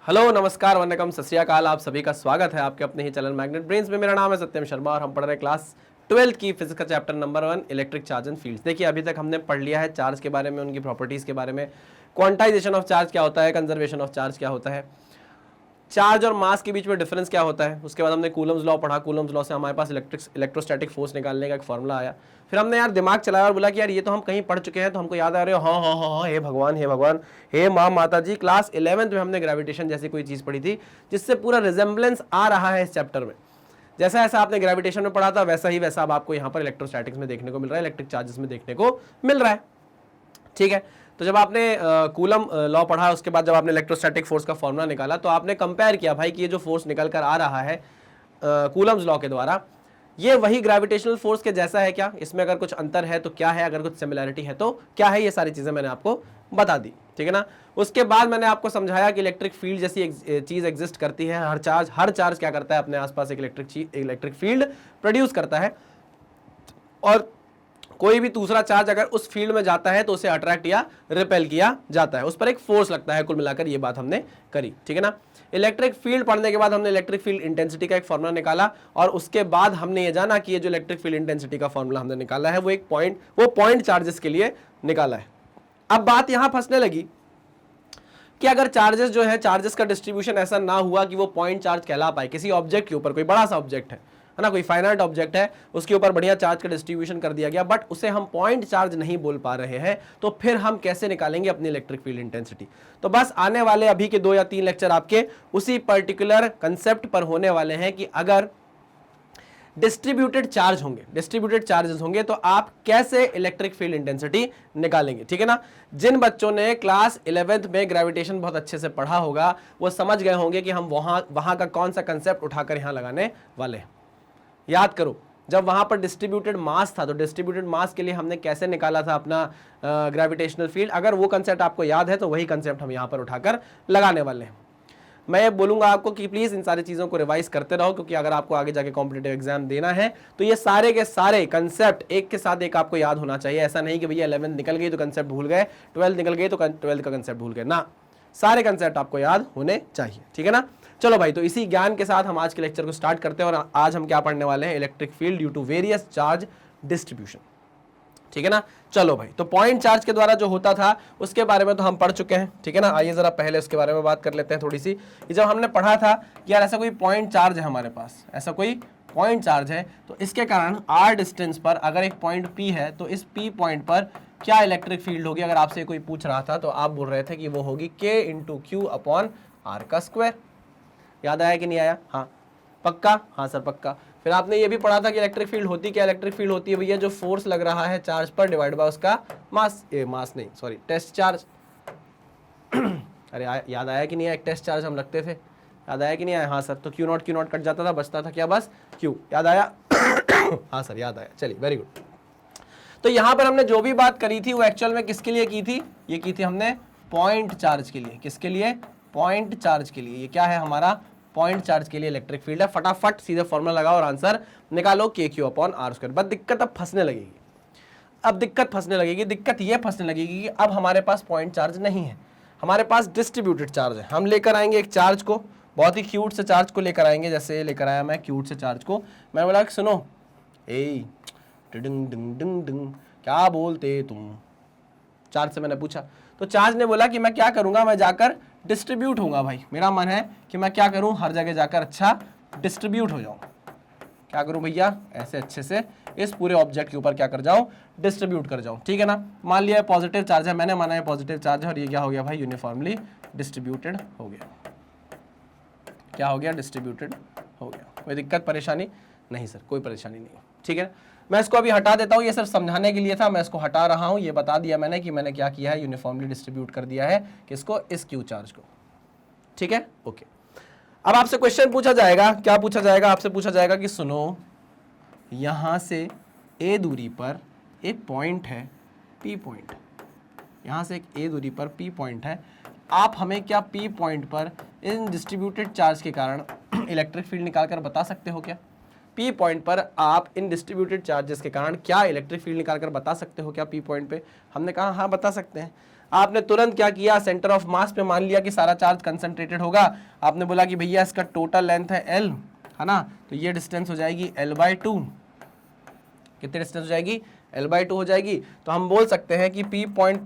Hello, नमस्कार, वंदकम, सत श्री अकाल। आप सभी का स्वागत है आपके अपने ही चैनल मैग्नेट ब्रेन्स में। मेरा नाम है सत्यम शर्मा और हम पढ़ रहे हैं क्लास 12th की फिजिक्स का chapter number 1 electric charge and fields. देखिए, अभी तक हमने पढ़ लिया है चार्ज के बारे में, उनकी प्रॉपर्टीज के बारे में, क्वांटाइजेशन ऑफ चार्ज क्या होता है, कंजर्वेशन ऑफ चार्ज क्या होता है, चार्ज और मास के बीच में डिफरेंस क्या होता है। उसके बाद हमने कूलम्स लॉ पढ़ा। कूलम्स लॉ से हमारे पास इलेक्ट्रोस्टैटिक फोर्स निकालने का एक फॉर्मूला आया। फिर हमने यार दिमाग चलाया और बोला कि यार ये तो हम कहीं पढ़ चुके हैं, तो हमको याद आ रहे हो। हाँ हाँ हाँ हाँ, हे भगवान हे भगवान, हे माँ माता जी, क्लास 11th में हमने ग्रेविटेशन जैसी कोई चीज़ पढ़ी थी जिससे पूरा रिजेम्बलेंस आ रहा है इस चैप्टर में। जैसा ऐसा आपने ग्रेविटेशन में पढ़ा था वैसा ही वैसा अब आपको यहाँ पर इलेक्ट्रोस्टैटिक्स में देखने को मिल रहा है, इलेक्ट्रिक चार्जेस में देखने को मिल रहा है। ठीक है, तो जब आपने कूलम लॉ पढ़ा, उसके बाद जब आपने इलेक्ट्रोस्टैटिक फोर्स का फॉर्मूला निकाला, तो आपने कंपेयर किया भाई कि ये जो फोर्स निकल कर आ रहा है कूलम्स लॉ के द्वारा, ये वही ग्रेविटेशनल फोर्स के जैसा है क्या, इसमें अगर कुछ अंतर है तो क्या है, अगर कुछ सिमिलैरिटी है तो क्या है। ये सारी चीज़ें मैंने आपको बता दी, ठीक है ना। उसके बाद मैंने आपको समझाया कि इलेक्ट्रिक फील्ड जैसी चीज़ एग्जिस्ट करती है। हर चार्ज क्या करता है, अपने आसपास एक इलेक्ट्रिक फील्ड प्रोड्यूस करता है, और कोई भी दूसरा चार्ज अगर उस फील्ड में जाता है तो उसे अट्रैक्ट या रिपेल किया जाता है, उस पर एक फोर्स लगता है। कुल मिलाकर ये बात हमने करी, ठीक है ना। इलेक्ट्रिक फील्ड पढ़ने के बाद हमने इलेक्ट्रिक फील्ड इंटेंसिटी का एक फॉर्मूला निकाला, और उसके बाद हमने ये जाना कि ये जो इलेक्ट्रिक फील्ड इंटेंसिटी का फॉर्मूला हमने निकाला है वो पॉइंट चार्जेस के लिए निकाला है। अब बात यहां फंसने लगी कि अगर चार्जेस जो है, चार्जेस का डिस्ट्रीब्यूशन ऐसा ना हुआ कि वो पॉइंट चार्ज कहला पाए किसी ऑब्जेक्ट के ऊपर, कोई बड़ा सा ऑब्जेक्ट है ना, कोई फाइनाइट ऑब्जेक्ट है, उसके ऊपर बढ़िया चार्ज का डिस्ट्रीब्यूशन कर दिया गया, बट उसे हम पॉइंट चार्ज नहीं बोल पा रहे हैं, तो फिर हम कैसे निकालेंगे अपनी इलेक्ट्रिक फील्ड इंटेंसिटी। तो बस आने वाले अभी के 2 या 3 लेक्चर आपके उसी पर्टिकुलर कंसेप्ट पर होने वाले हैं कि अगर डिस्ट्रीब्यूटेड चार्जेस होंगे तो आप कैसे इलेक्ट्रिक फील्ड इंटेंसिटी निकालेंगे, ठीक है ना। जिन बच्चों ने क्लास 11th में ग्रेविटेशन बहुत अच्छे से पढ़ा होगा वो समझ गए होंगे कि हम वहां का कौन सा कंसेप्ट उठाकर यहां लगाने वाले हैं। याद करो, जब वहां पर डिस्ट्रीब्यूटेड मास था तो डिस्ट्रीब्यूटेड मास के लिए हमने कैसे निकाला था अपना ग्रेविटेशनल फील्ड। अगर वो कंसेप्ट आपको याद है तो वही कंसेप्ट हम यहां पर उठाकर लगाने वाले हैं। मैं ये बोलूंगा आपको कि प्लीज इन सारी चीजों को रिवाइज करते रहो, क्योंकि अगर आपको आगे जाके कॉम्पिटिटिव एग्जाम देना है तो ये सारे के सारे कंसेप्ट एक के साथ एक आपको याद होना चाहिए। ऐसा नहीं कि भैया 11th निकल गई तो कंसेप्ट भूल गए, 12th निकल गई तो 12th का कंसेप्ट भूल गए ना, सारे कंसेप्ट आपको याद होने चाहिए, ठीक है ना। चलो भाई, तो इसी ज्ञान के साथ हम आज के लेक्चर को स्टार्ट करते हैं, और आज हम क्या पढ़ने वाले हैं, electric field due to various charge distribution, ठीक है ना। चलो भाई, तो पॉइंट चार्ज के द्वारा जो होता था उसके बारे में तो हम पढ़ चुके हैं, ठीक है ना। आइए जरा पहले उसके बारे में बात कर लेते हैं थोड़ी सी। जब हमने पढ़ा था कि यार ऐसा कोई पॉइंट चार्ज है हमारे पास, ऐसा कोई पॉइंट चार्ज है, तो इसके कारण r डिस्टेंस पर अगर एक पॉइंट P है तो इस P पॉइंट पर क्या इलेक्ट्रिक फील्ड होगी। अगर आपसे कोई पूछ रहा था तो आप बोल रहे थे कि वो होगी K × Q/r का स्क्वायर। याद आया कि नहीं आया? हाँ पक्का? हाँ सर पक्का। फिर आपने ये भी पढ़ा था कि इलेक्ट्रिक फील्ड होती क्या, इलेक्ट्रिक फील्ड होती है भैया जो फोर्स लग रहा है चार्ज पर डिवाइड बाय उसका टेस्ट चार्ज। अरे याद आया कि नहीं आया? एक टेस्ट चार्ज हम रखते थे, याद आया कि नहीं आया? हाँ सर। तो Q0 कट जाता था, बचता था क्या, बस Q। याद आया? हाँ सर याद आया, चलिए वेरी गुड। तो यहां पर हमने जो भी बात करी थी वो एक्चुअल में किसके लिए की थी, ये की थी हमने पॉइंट चार्ज के लिए। किसके लिए? पॉइंट चार्ज के लिए। ये क्या है हमारा? पॉइंट चार्ज के लिए इलेक्ट्रिक फील्ड है। फटाफट सीधे फॉर्मूला लगाओ और आंसर निकालो, KQ/r²। बस दिक्कत अब फंसने लगेगी, दिक्कत ये फंसने लगेगी कि अब हमारे पास पॉइंट चार्ज नहीं है, हमारे पास डिस्ट्रीब्यूटेड चार्ज है। हम लेकर आएंगे एक चार्ज को, बहुत ही क्यूट से चार्ज को लेकर आएंगे, जैसे लेकर आया मैं क्यूट से चार्ज को। मैं बोला कि सुनो, ए डिंग डिंग डिंग डिंग, क्या बोलते तुम? चार्ज से मैंने पूछा, तो चार्ज ने बोला कि मैं क्या करूंगा, मैं जाकर डिस्ट्रीब्यूट होऊंगा। भाई मेरा मन है कि मैं क्या करूं, हर जगह जाकर अच्छा डिस्ट्रीब्यूट हो जाऊं। क्या करूं भैया? ऐसे अच्छे से इस पूरे ऑब्जेक्ट के ऊपर क्या कर जाऊं, डिस्ट्रीब्यूट कर जाऊं, ठीक है ना। मान लिया पॉजिटिव चार्ज है, मैंने माना है पॉजिटिव चार्ज है, और ये क्या हो गया भाई, यूनिफॉर्मली डिस्ट्रीब्यूटेड हो गया। क्या हो गया? डिस्ट्रीब्यूटेड हो गया। कोई दिक्कत परेशानी नहीं सर? कोई परेशानी नहीं, ठीक है। मैं इसको अभी हटा देता हूँ, ये सिर्फ समझाने के लिए था, मैं इसको हटा रहा हूँ। ये बता दिया मैंने कि मैंने क्या किया है, यूनिफॉर्मली डिस्ट्रीब्यूट कर दिया है किसको, इस Q चार्ज को, ठीक है ओके। अब आपसे क्वेश्चन पूछा जाएगा, क्या पूछा जाएगा? आपसे पूछा जाएगा कि सुनो, यहां से A दूरी पर एक पॉइंट है P पॉइंट, यहां से एक A दूरी पर P पॉइंट है, आप हमें क्या P पॉइंट पर इन डिस्ट्रीब्यूटेड चार्ज के कारण इलेक्ट्रिक फील्ड निकाल कर बता सकते हो क्या? पी पॉइंट पर आप इन डिस्ट्रीब्यूटेड चार्जेस के कारण क्या इलेक्ट्रिक फील्ड निकाल कर बता सकते हो क्या पी पॉइंट पे? हमने कहा हाँ बता सकते हैं। आपने तुरंत क्या किया, सेंटर ऑफ मास पे मान लिया कि सारा चार्ज कंसंट्रेटेड होगा। आपने बोला कि भैया इसका टोटल लेंथ है L, है ना, तो ये डिस्टेंस हो जाएगी L/2। कितनी डिस्टेंस हो जाएगी? L/2 हो जाएगी। तो हम बोल सकते हैं कि पी पॉइंट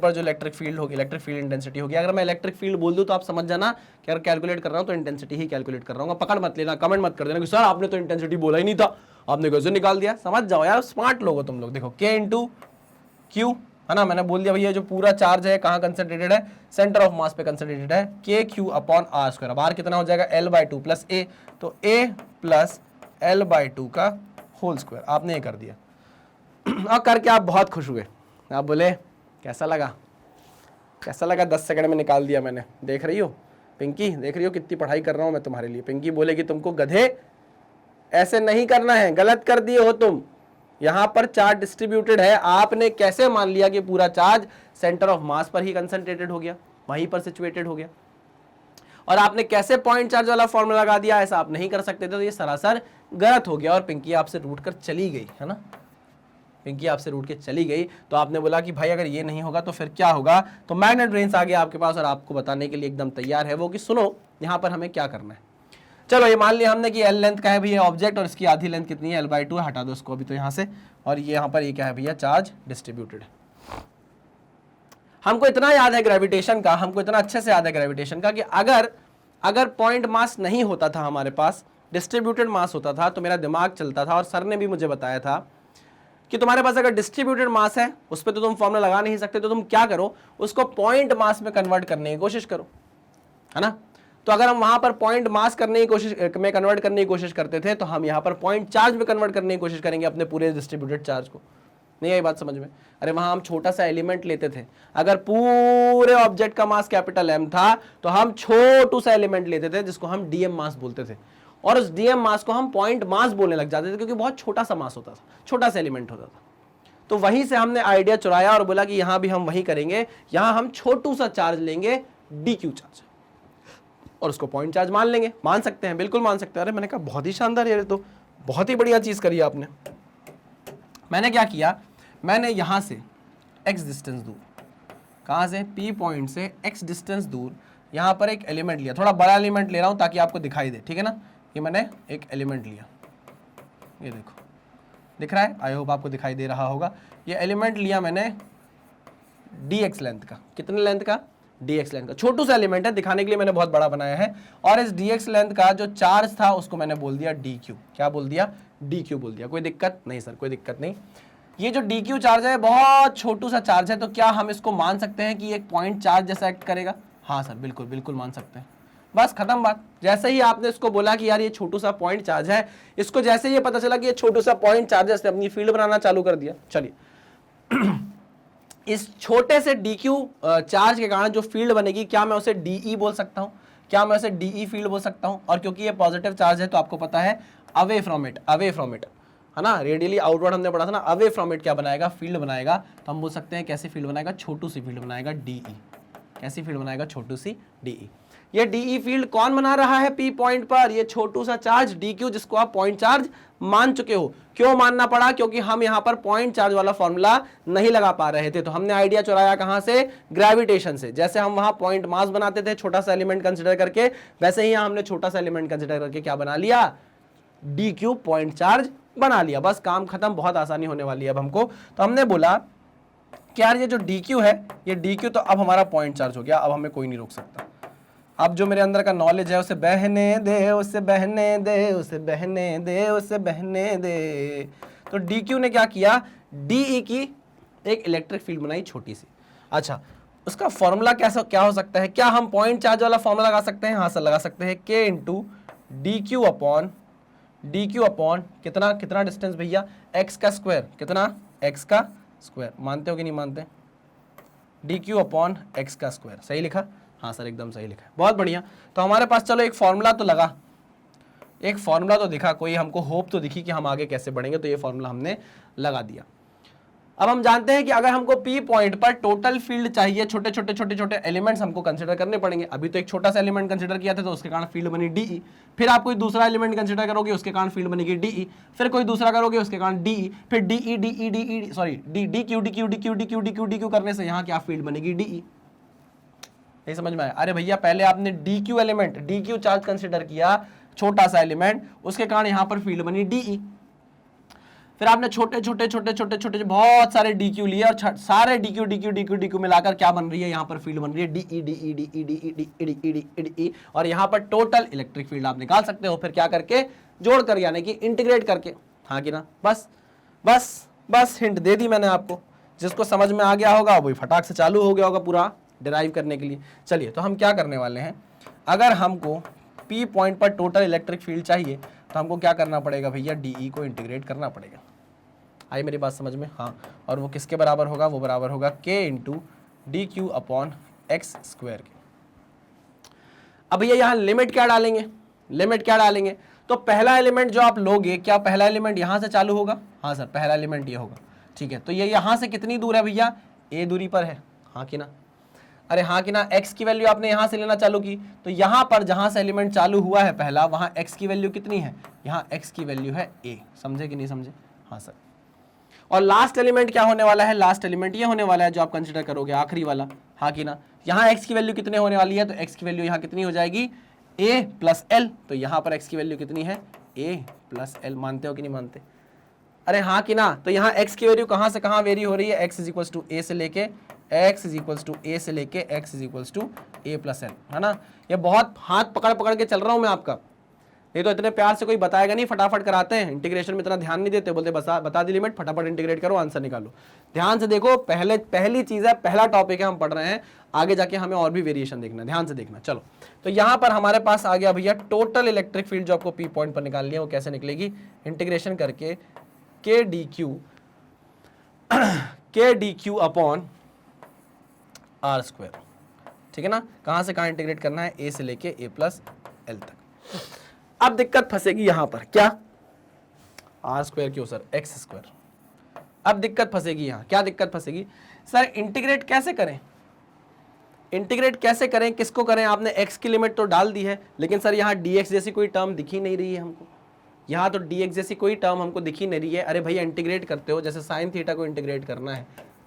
पर जो इलेक्ट्रिक फील्ड होगी, इलेक्ट्रिक फील्ड इंटेंसिटी होगी। अगर मैं इलेक्ट्रिक फील्ड बोल दूं तो आप समझ जाना कि अगर कैलकुलेट कर रहा हूं तो इंटेंसिटी ही कैलकुलेट कर रहा हूं। पकड़ मत लेना, कमेंट मत कर देना कि सर आपने तो इंटेंसिटी बोला ही नहीं था, आपने कैसे निकाल दिया। समझ जाओ यार, स्मार्ट लोग हो तुम लोग। देखो K इंटू Q, है ना, मैंने बोल दिया भैया जो पूरा चार्ज है कहाँ कंसंट्रेटेड है, सेंटर ऑफ मास पे कंसंट्रेटेड है, KQ/R²। अब R कितना हो जाएगा? L/2 प्लस A, तो A प्लस L/2 का होल स्क्वायर। आपने ये कर दिया और करके आप बहुत खुश हुए। आप बोले कैसा लगा, कैसा लगा? 10 सेकंड में निकाल दिया मैंने। देख रही हो पिंकी, देख रही हो कितनी पढ़ाई कर रहा हूं मैं तुम्हारे लिए। पिंकी बोलेगी तुमको गधे ऐसे नहीं करना है, गलत कर दिए हो तुम। यहां पर चार्ज डिस्ट्रीब्यूटेड है, आपने कैसे मान लिया कि पूरा चार्ज सेंटर ऑफ मास पर ही कंसंट्रेटेड हो गया, वहीं पर सिचुएटेड हो गया, और आपने कैसे पॉइंट चार्ज वाला फॉर्मूला लगा दिया? ऐसा आप नहीं कर सकते थे, तो ये सरासर गलत हो गया। और पिंकी आपसे रूठ कर चली गई, है ना, पिंकी आपसे रूठ के चली गई। तो आपने बोला कि भाई अगर ये नहीं होगा तो फिर क्या होगा? तो मैग्नेट ब्रेन्स आ गया आपके पास और आपको बताने के लिए एकदम तैयार है वो कि सुनो यहाँ पर हमें क्या करना है। चलो ये मान लिया हमने कि L लेंथ का है भैया ऑब्जेक्ट, और इसकी आधी लेंथ कितनी है? L/2। हटा दो इसको अभी तो यहाँ से। और ये यहाँ पर ये क्या है भैया? Charge distributed. हमको इतना याद है ग्रेविटेशन का, हमको इतना अच्छे से याद है ग्रेविटेशन का कि अगर पॉइंट मास नहीं होता था, हमारे पास डिस्ट्रीब्यूटेड मास होता था, तो मेरा दिमाग चलता था। और सर ने भी मुझे बताया था कि तुम्हारे पास अगर डिस्ट्रीब्यूटेड मास है उस पर तो तुम फॉर्मूला लगा नहीं सकते, तो तुम क्या करो, उसको पॉइंट मास में कन्वर्ट करने की कोशिश करो, है ना। तो अगर हम वहां पर पॉइंट मास करने की कोशिश में कन्वर्ट करने की कोशिश करते थे, तो हम यहाँ पर पॉइंट चार्ज में कन्वर्ट करने की कोशिश करेंगे अपने पूरे डिस्ट्रीब्यूटेड चार्ज को। नहीं आई बात समझ में? अरे वहां हम छोटा सा एलिमेंट लेते थे, अगर पूरे ऑब्जेक्ट का मास कैपिटल M था तो हम छोटू सा एलिमेंट लेते थे जिसको हम DM मास बोलते थे, और उस DM मास को हम पॉइंट मास बोलने लग जाते थे क्योंकि बहुत छोटा सा मास होता था, छोटा सा एलिमेंट होता था। तो वहीं से हमने आइडिया चुराया और बोला कि यहां भी हम वही करेंगे, यहां हम छोटू सा चार्ज लेंगे DQ चार्ज, और उसको पॉइंट चार्ज मान लेंगे। मान सकते हैं, बिल्कुल मान सकते हैं। अरे मैंने कहा बहुत ही शानदार, ये तो बहुत ही बढ़िया चीज करी आपने। मैंने क्या किया, मैंने यहां से x डिस्टेंस दूर, कहां से? P पॉइंट से x डिस्टेंस दूर यहां पर एक एलिमेंट लिया, थोड़ा बड़ा एलिमेंट ले रहा हूं ताकि आपको दिखाई दे, ठीक है ना। ये मैंने एक एलिमेंट लिया, ये देखो दिख रहा है, आई होप आपको दिखाई दे रहा होगा। ये एलिमेंट लिया मैंने dx लेंथ का। कितने लेंथ का? dx लेंथ का। छोटू सा एलिमेंट है, दिखाने के लिए मैंने बहुत बड़ा बनाया है। और इस dx लेंथ का जो चार्ज था उसको मैंने बोल दिया dq। क्या बोल दिया? dq बोल दिया। कोई दिक्कत नहीं सर, कोई दिक्कत नहीं। ये जो dq चार्ज है बहुत छोटू सा चार्ज है, तो क्या हम इसको मान सकते हैं कि एक पॉइंट चार्ज जैसा एक्ट करेगा? हाँ सर, बिल्कुल बिल्कुल मान सकते हैं। बस खत्म बात। जैसे ही आपने इसको बोला कि यार ये छोटू सा पॉइंट चार्ज है, इसको जैसे ही ये पता चला कि ये छोटू सा पॉइंट चार्ज है, अपनी फील्ड बनाना चालू कर दिया। चलिए इस छोटे से DQ चार्ज के कारण जो फील्ड बनेगी, क्या मैं उसे DE बोल सकता हूं? क्या मैं उसे DE फील्ड बोल सकता हूं? और क्योंकि ये पॉजिटिव चार्ज है तो आपको पता है अवे फ्रॉम इट, है ना, रेडियली आउटवर्ड हमने पढ़ा था ना। अवे फ्रॉम इट क्या बनाएगा? फील्ड बनाएगा। तो हम बोल सकते हैं कैसी फील्ड बनाएगा? छोटू सी फील्ड बनाएगा, DE। कैसी फील्ड बनाएगा? छोटू सी DE। ये DE फील्ड कौन बना रहा है P पॉइंट पर? ये छोटू सा चार्ज DQ, जिसको आप पॉइंट चार्ज मान चुके हो। क्यों मानना पड़ा? क्योंकि हम यहां पर पॉइंट चार्ज वाला फॉर्मूला नहीं लगा पा रहे थे, तो हमने आइडिया चुराया कहां से? ग्रेविटेशन से। जैसे हम वहां पॉइंट मास बनाते थे छोटा सा एलिमेंट कंसिडर करके, वैसे ही हमने छोटा सा एलिमेंट कंसिडर करके क्या बना लिया? DQ पॉइंट चार्ज बना लिया। बस काम खत्म, बहुत आसानी होने वाली है अब हमको। तो हमने बोला कि यार ये जो DQ है, ये DQ तो अब हमारा पॉइंट चार्ज हो गया, अब हमें कोई नहीं रोक सकता। अब जो मेरे अंदर का नॉलेज है उसे बहने दे, उसे बहने दे, उसे बहने दे, उसे बहने दे। तो DQ ने क्या किया? DE की एक इलेक्ट्रिक फील्ड बनाई छोटी सी। अच्छा, उसका फॉर्मूला क्या हो सकता है? क्या हम पॉइंट चार्ज वाला फॉर्मूला लगा सकते हैं? हाँ सर लगा सकते हैं। K इंटू DQ अपॉन कितना डिस्टेंस भैया? x का स्क्वायर। कितना? x का स्क्वायर। मानते हो कि नहीं मानते? DQ अपॉन x का स्क्वायर। सही लिखा? हाँ सर एकदम सही लिखा है, बहुत बढ़िया। तो हमारे पास चलो एक फॉर्मूला तो लगा, एक फॉर्मूला तो दिखा, कोई हमको होप तो दिखी कि हम आगे कैसे बढ़ेंगे, तो ये फॉर्मूला हमने लगा दिया। अब हम जानते हैं कि अगर हमको P पॉइंट पर टोटल फील्ड चाहिए, छोटे छोटे एलिमेंट्स हमको कंसिडर करने पड़ेंगे। अभी तो एक छोटा सा एलिमेंट कंसिडर किया था तो उसके कारण फील्ड बनी DE, फिर आप कोई दूसरा एलिमेंट कंसिडर करोगे उसके कारण फील्ड बनेगी DE, फिर कोई दूसरा करोगे उसके कारण DE, फिर DE सॉरी DQ करने से यहाँ क्या फील्ड बनेगी DE। नहीं समझ में आया? अरे भैया पहले आपने DQ element, DQ charge consider किया, छोटा सा एलिमेंट, उसके कारण यहाँ पर फील्ड बनी DE। फिर आपने छोटे बहुत सारे DQ लिए और सारे DQ मिलाकर क्या बन रही है, यहाँ पर फील्ड बन रही है DE और यहाँ पर टोटल इलेक्ट्रिक फील्ड आप निकाल सकते हो, फिर क्या करके, जोड़कर, यानी कि इंटीग्रेट करके। हाँ कि ना? बस हिंट दे दी मैंने आपको, जिसको समझ में आ गया होगा वही फटाक से चालू हो गया होगा पूरा डिराइव करने के लिए। चलिए तो हम क्या करने वाले हैं, अगर हमको P पॉइंट पर टोटल इलेक्ट्रिक फील्ड चाहिए तो हमको क्या करना पड़ेगा भैया, DE को इंटीग्रेट करना पड़ेगा। आई मेरी बात समझ में? हाँ, और वो किसके बराबर होगा, वो बराबर होगा K into DQ upon x square के। अब भैया यहाँ लिमिट क्या डालेंगे, तो पहला एलिमेंट जो आप लोगे, क्या पहला एलिमेंट यहाँ से चालू होगा? हाँ सर, पहला एलिमेंट ये होगा। ठीक है, तो ये यहाँ से कितनी दूर है भैया, A दूरी पर है। हाँ कि ना? अरे हाँ कि ना? x की वैल्यू आपने यहाँ से लेना चालू की, तो यहाँ पर जहाँ से एलिमेंट चालू हुआ है पहला, वहाँ x की वैल्यू कितनी है, यहाँ x की वैल्यू है a। समझे कि नहीं समझे? हाँ सर। और लास्ट एलिमेंट क्या होने वाला है, लास्ट एलिमेंट ये होने वाला है जो आप कंसिडर करोगे, आखिरी वाला। हाँ कि ना? यहाँ x की वैल्यू कितने होने वाली है, तो x की वैल्यू यहाँ कितनी हो जाएगी, a प्लस l। तो यहाँ पर x की वैल्यू कितनी है, a प्लस l। मानते हो कि नहीं मानते? अरे हाँ कि ना? तो यहाँ x की वैल्यू कहाँ से कहाँ वेरी हो रही है, x is equals to a से लेके x is equals to a से लेके x is equals to a plus l, है ना? ये बहुत हाथ पकड़ के चल रहा हूँ मैं आपका, नहीं तो इतने प्यार से कोई बताएगा नहीं, फटाफट कराते हैं। इंटीग्रेशन में इतना ध्यान नहीं देते, बोलते बता दी लिमिट, फटाफट इंटीग्रेट करो, आंसर निकालो। ध्यान से देखो, पहली चीज है, पहला टॉपिक है हम पढ़ रहे हैं, आगे जाके हमें और भी वेरिएशन देखना, ध्यान से देखना। चलो, तो यहाँ पर हमारे पास आ गया भैया टोटल इलेक्ट्रिक फील्ड जो आपको P पॉइंट पर निकालनी है, वो कैसे निकलेगी, इंटीग्रेशन करके K DQ upon R square. ठीक है ना? कहाँ से कहाँ इंटीग्रेट करना है, A से लेके A प्लस L तक। अब दिक्कत फंसेगी यहाँ पर, क्या, R स्क्वायर क्यों सर, X स्क्वायर। अब दिक्कत फंसेगी यहाँ, क्या दिक्कत फंसेगी सर, इंटीग्रेट कैसे करें, किसको करें? आपने x की लिमिट तो डाल दी है, लेकिन सर यहाँ dx जैसी कोई टर्म दिख ही नहीं रही है हमको, यहाँ तो dx जैसी कोई टर्म हमको दिख ही नहीं रही है। अरे भैया इंटीग्रेट करते हो, जैसे साइन थीटा को इंटीग्रेट करना है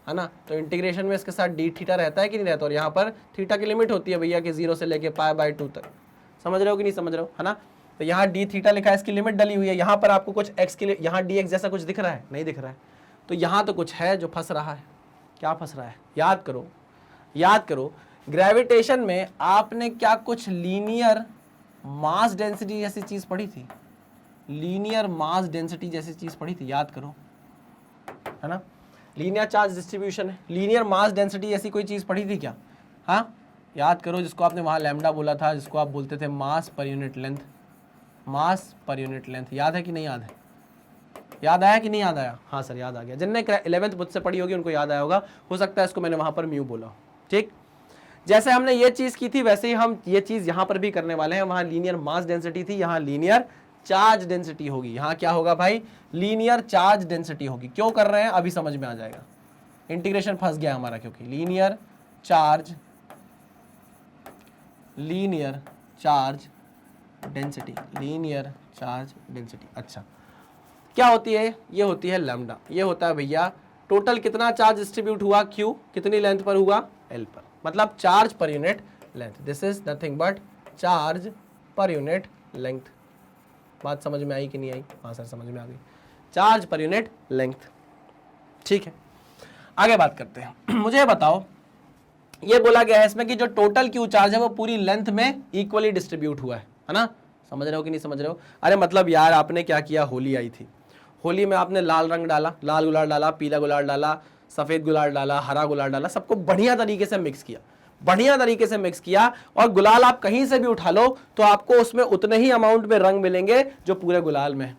ना, तो इंटीग्रेशन में इसके साथ डी थीटा रहता है कि नहीं रहता, और यहाँ पर थीटा की लिमिट होती है भैया कि 0 से लेके π/2 तक। समझ रहे हो कि नहीं समझ रहे हो, है ना? तो यहाँ डी थीटा लिखा है, इसकी लिमिट डली हुई है। यहाँ पर आपको कुछ x के लिए, यहाँ dx जैसा कुछ दिख रहा है, नहीं दिख रहा है, तो यहाँ तो कुछ है जो फंस रहा है। क्या फंस रहा है, याद करो ग्रेविटेशन में आपने क्या कुछ लीनियर मास डेंसिटी जैसी चीज पढ़ी थी, लीनियर मास डेंसिटी जैसी चीज पढ़ी थी, याद करो, है ना? लीनियर चार्ज डिस्ट्रीब्यूशन है, लीनियर मास डेंसिटी ऐसी कोई चीज पढ़ी थी क्या? हाँ, याद करो, जिसको आपने वहां लैम्डा बोला था, जिसको आप बोलते थे मास पर यूनिट लेंथ, याद है कि नहीं याद है? याद आया कि नहीं याद आया? हाँ सर याद आ गया, जिनने 11th मुझसे पढ़ी होगी उनको याद आया होगा, हो सकता है इसको मैंने वहां पर म्यू बोला। ठीक, जैसे हमने ये चीज की थी वैसे ही हम ये चीज यहां पर भी करने वाले हैं। वहां लीनियर मास डेंसिटी थी, यहाँ लीनियर चार्ज डेंसिटी होगी। यहाँ क्या होगा भाई, लीनियर चार्ज डेंसिटी होगी। क्यों कर रहे हैं अभी समझ में आ जाएगा, इंटीग्रेशन फंस गया हमारा, क्योंकि लीनियर चार्ज डेंसिटी, अच्छा क्या होती है, ये होती है लैम्डा। ये होता है भैया टोटल कितना चार्ज डिस्ट्रीब्यूट हुआ, Q कितनी लेंथ पर हुआ, L पर, मतलब charge per unit length. This is nothing but charge per unit length. बात समझ में आई कि नहीं आई? हाँ सर समझ में आ गई, चार्ज पर यूनिट लेंथ। ठीक है, आगे बात करते हैं। मुझे बताओ, ये बोला गया है इसमें कि जो टोटल Q चार्ज है वो पूरी लेंथ में इक्वली डिस्ट्रीब्यूट हुआ है ना? समझ रहे हो कि नहीं समझ रहे हो? अरे मतलब यार आपने क्या किया, होली आई थी, होली में आपने लाल रंग डाला, लाल गुलाल डाला, पीला गुलाल डाला, सफेद गुलाल डाला, हरा गुलाल डाला, सबको बढ़िया तरीके से मिक्स किया, और गुलाल आप कहीं से भी उठा लो तो आपको उसमें उतने ही अमाउंट में रंग मिलेंगे जो पूरे गुलाल में।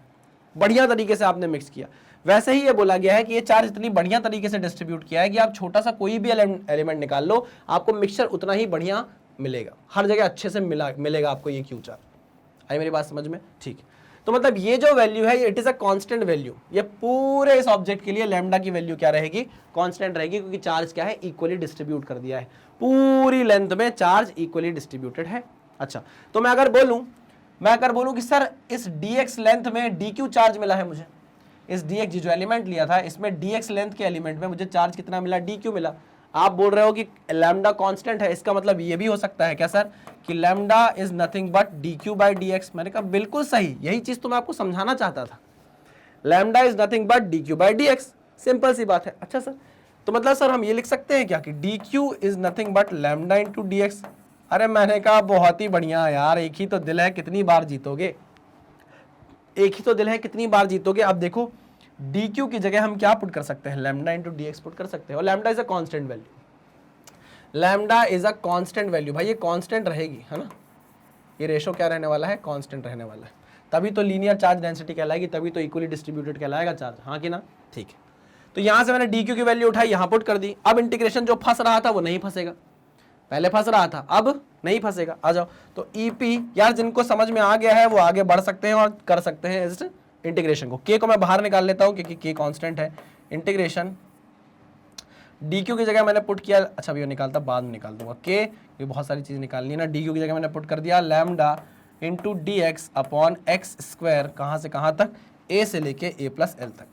बढ़िया तरीके से आपने मिक्स किया। वैसे ही ये बोला गया है कि ये चार्ज इतनी बढ़िया तरीके से डिस्ट्रीब्यूट किया है कि आप छोटा सा कोई भी एलिमेंट निकाल लो, आपको मिक्सचर उतना ही बढ़िया मिलेगा, हर जगह अच्छे से मिलेगा आपको ये Q चार्ज। आई मेरी बात समझ में? ठीक है, तो मतलब ये जो वैल्यू है it is a constant value, ये पूरे इस ऑब्जेक्ट के लिए लैम्डा की वैल्यू क्या रहेगी, कांस्टेंट रहेगी, क्योंकि चार्ज क्या है, इक्वली डिस्ट्रीब्यूट कर दिया है, पूरी लेंथ में चार्ज इक्वली डिस्ट्रीब्यूटेड है। अच्छा, तो मैं अगर बोलूं कि सर इस dx लेंथ में dq चार्ज मिला है मुझे, इस dx जो एलिमेंट लिया था इसमें dx लेंथ के एलिमेंट में मुझे चार्ज कितना मिला, dq मिला। आप बोल रहे हो कि लैम्डा कांस्टेंट है, इसका मतलब ये भी हो सकता है क्या सर कि lambda is nothing but dq by dx। मैंने कहा बिल्कुल सही, यही चीज तो मैं आपको समझाना चाहता था, lambda is nothing but dq by dx, simple सी बात है। अच्छा सर, तो मतलब सर हम ये लिख सकते हैं क्या कि dq is nothing but lambda into dx। अरे मैंने कहा बहुत ही बढ़िया यार, एक ही तो दिल है कितनी बार जीतोगे, एक ही तो दिल है कितनी बार जीतोगे। अब देखो dq की जगह हम क्या पुट कर सकते हैं, लैम्डा इंटू dx पुट कर सकते हैं, और lambda is a constant value, lambda is a constant value, भाई ये कांस्टेंट रहेगी, है ना, ये रेशो क्या रहने वाला है, कांस्टेंट रहने वाला है, तभी तो लीनियर चार्ज डेंसिटी कहलाएगी, तभी तो इक्वली डिस्ट्रीब्यूटेड कहलाएगा चार्ज, हाँ कि ना, ठीक है। तो यहां से मैंने dq की वैल्यू उठाई, यहां पुट कर दी। अब इंटीग्रेशन जो फंस रहा था वो नहीं फंसेगा, पहले फंस रहा था अब नहीं फंसेगा। आ जाओ, तो ईपी यार जिनको समझ में आ गया है वो आगे बढ़ सकते हैं और कर सकते हैं इस इंटीग्रेशन को। के को मैं बाहर निकाल लेता हूं क्योंकि के कांस्टेंट है। इंटीग्रेशन dq की जगह मैंने पुट किया, अच्छा भैया निकालता बाद में निकाल दूंगा, के ये बहुत सारी चीज निकालनी है ना, dq की जगह मैंने पुट कर दिया lambda into dx upon x square, कहां से कहां तक, a से लेके a प्लस एल तक।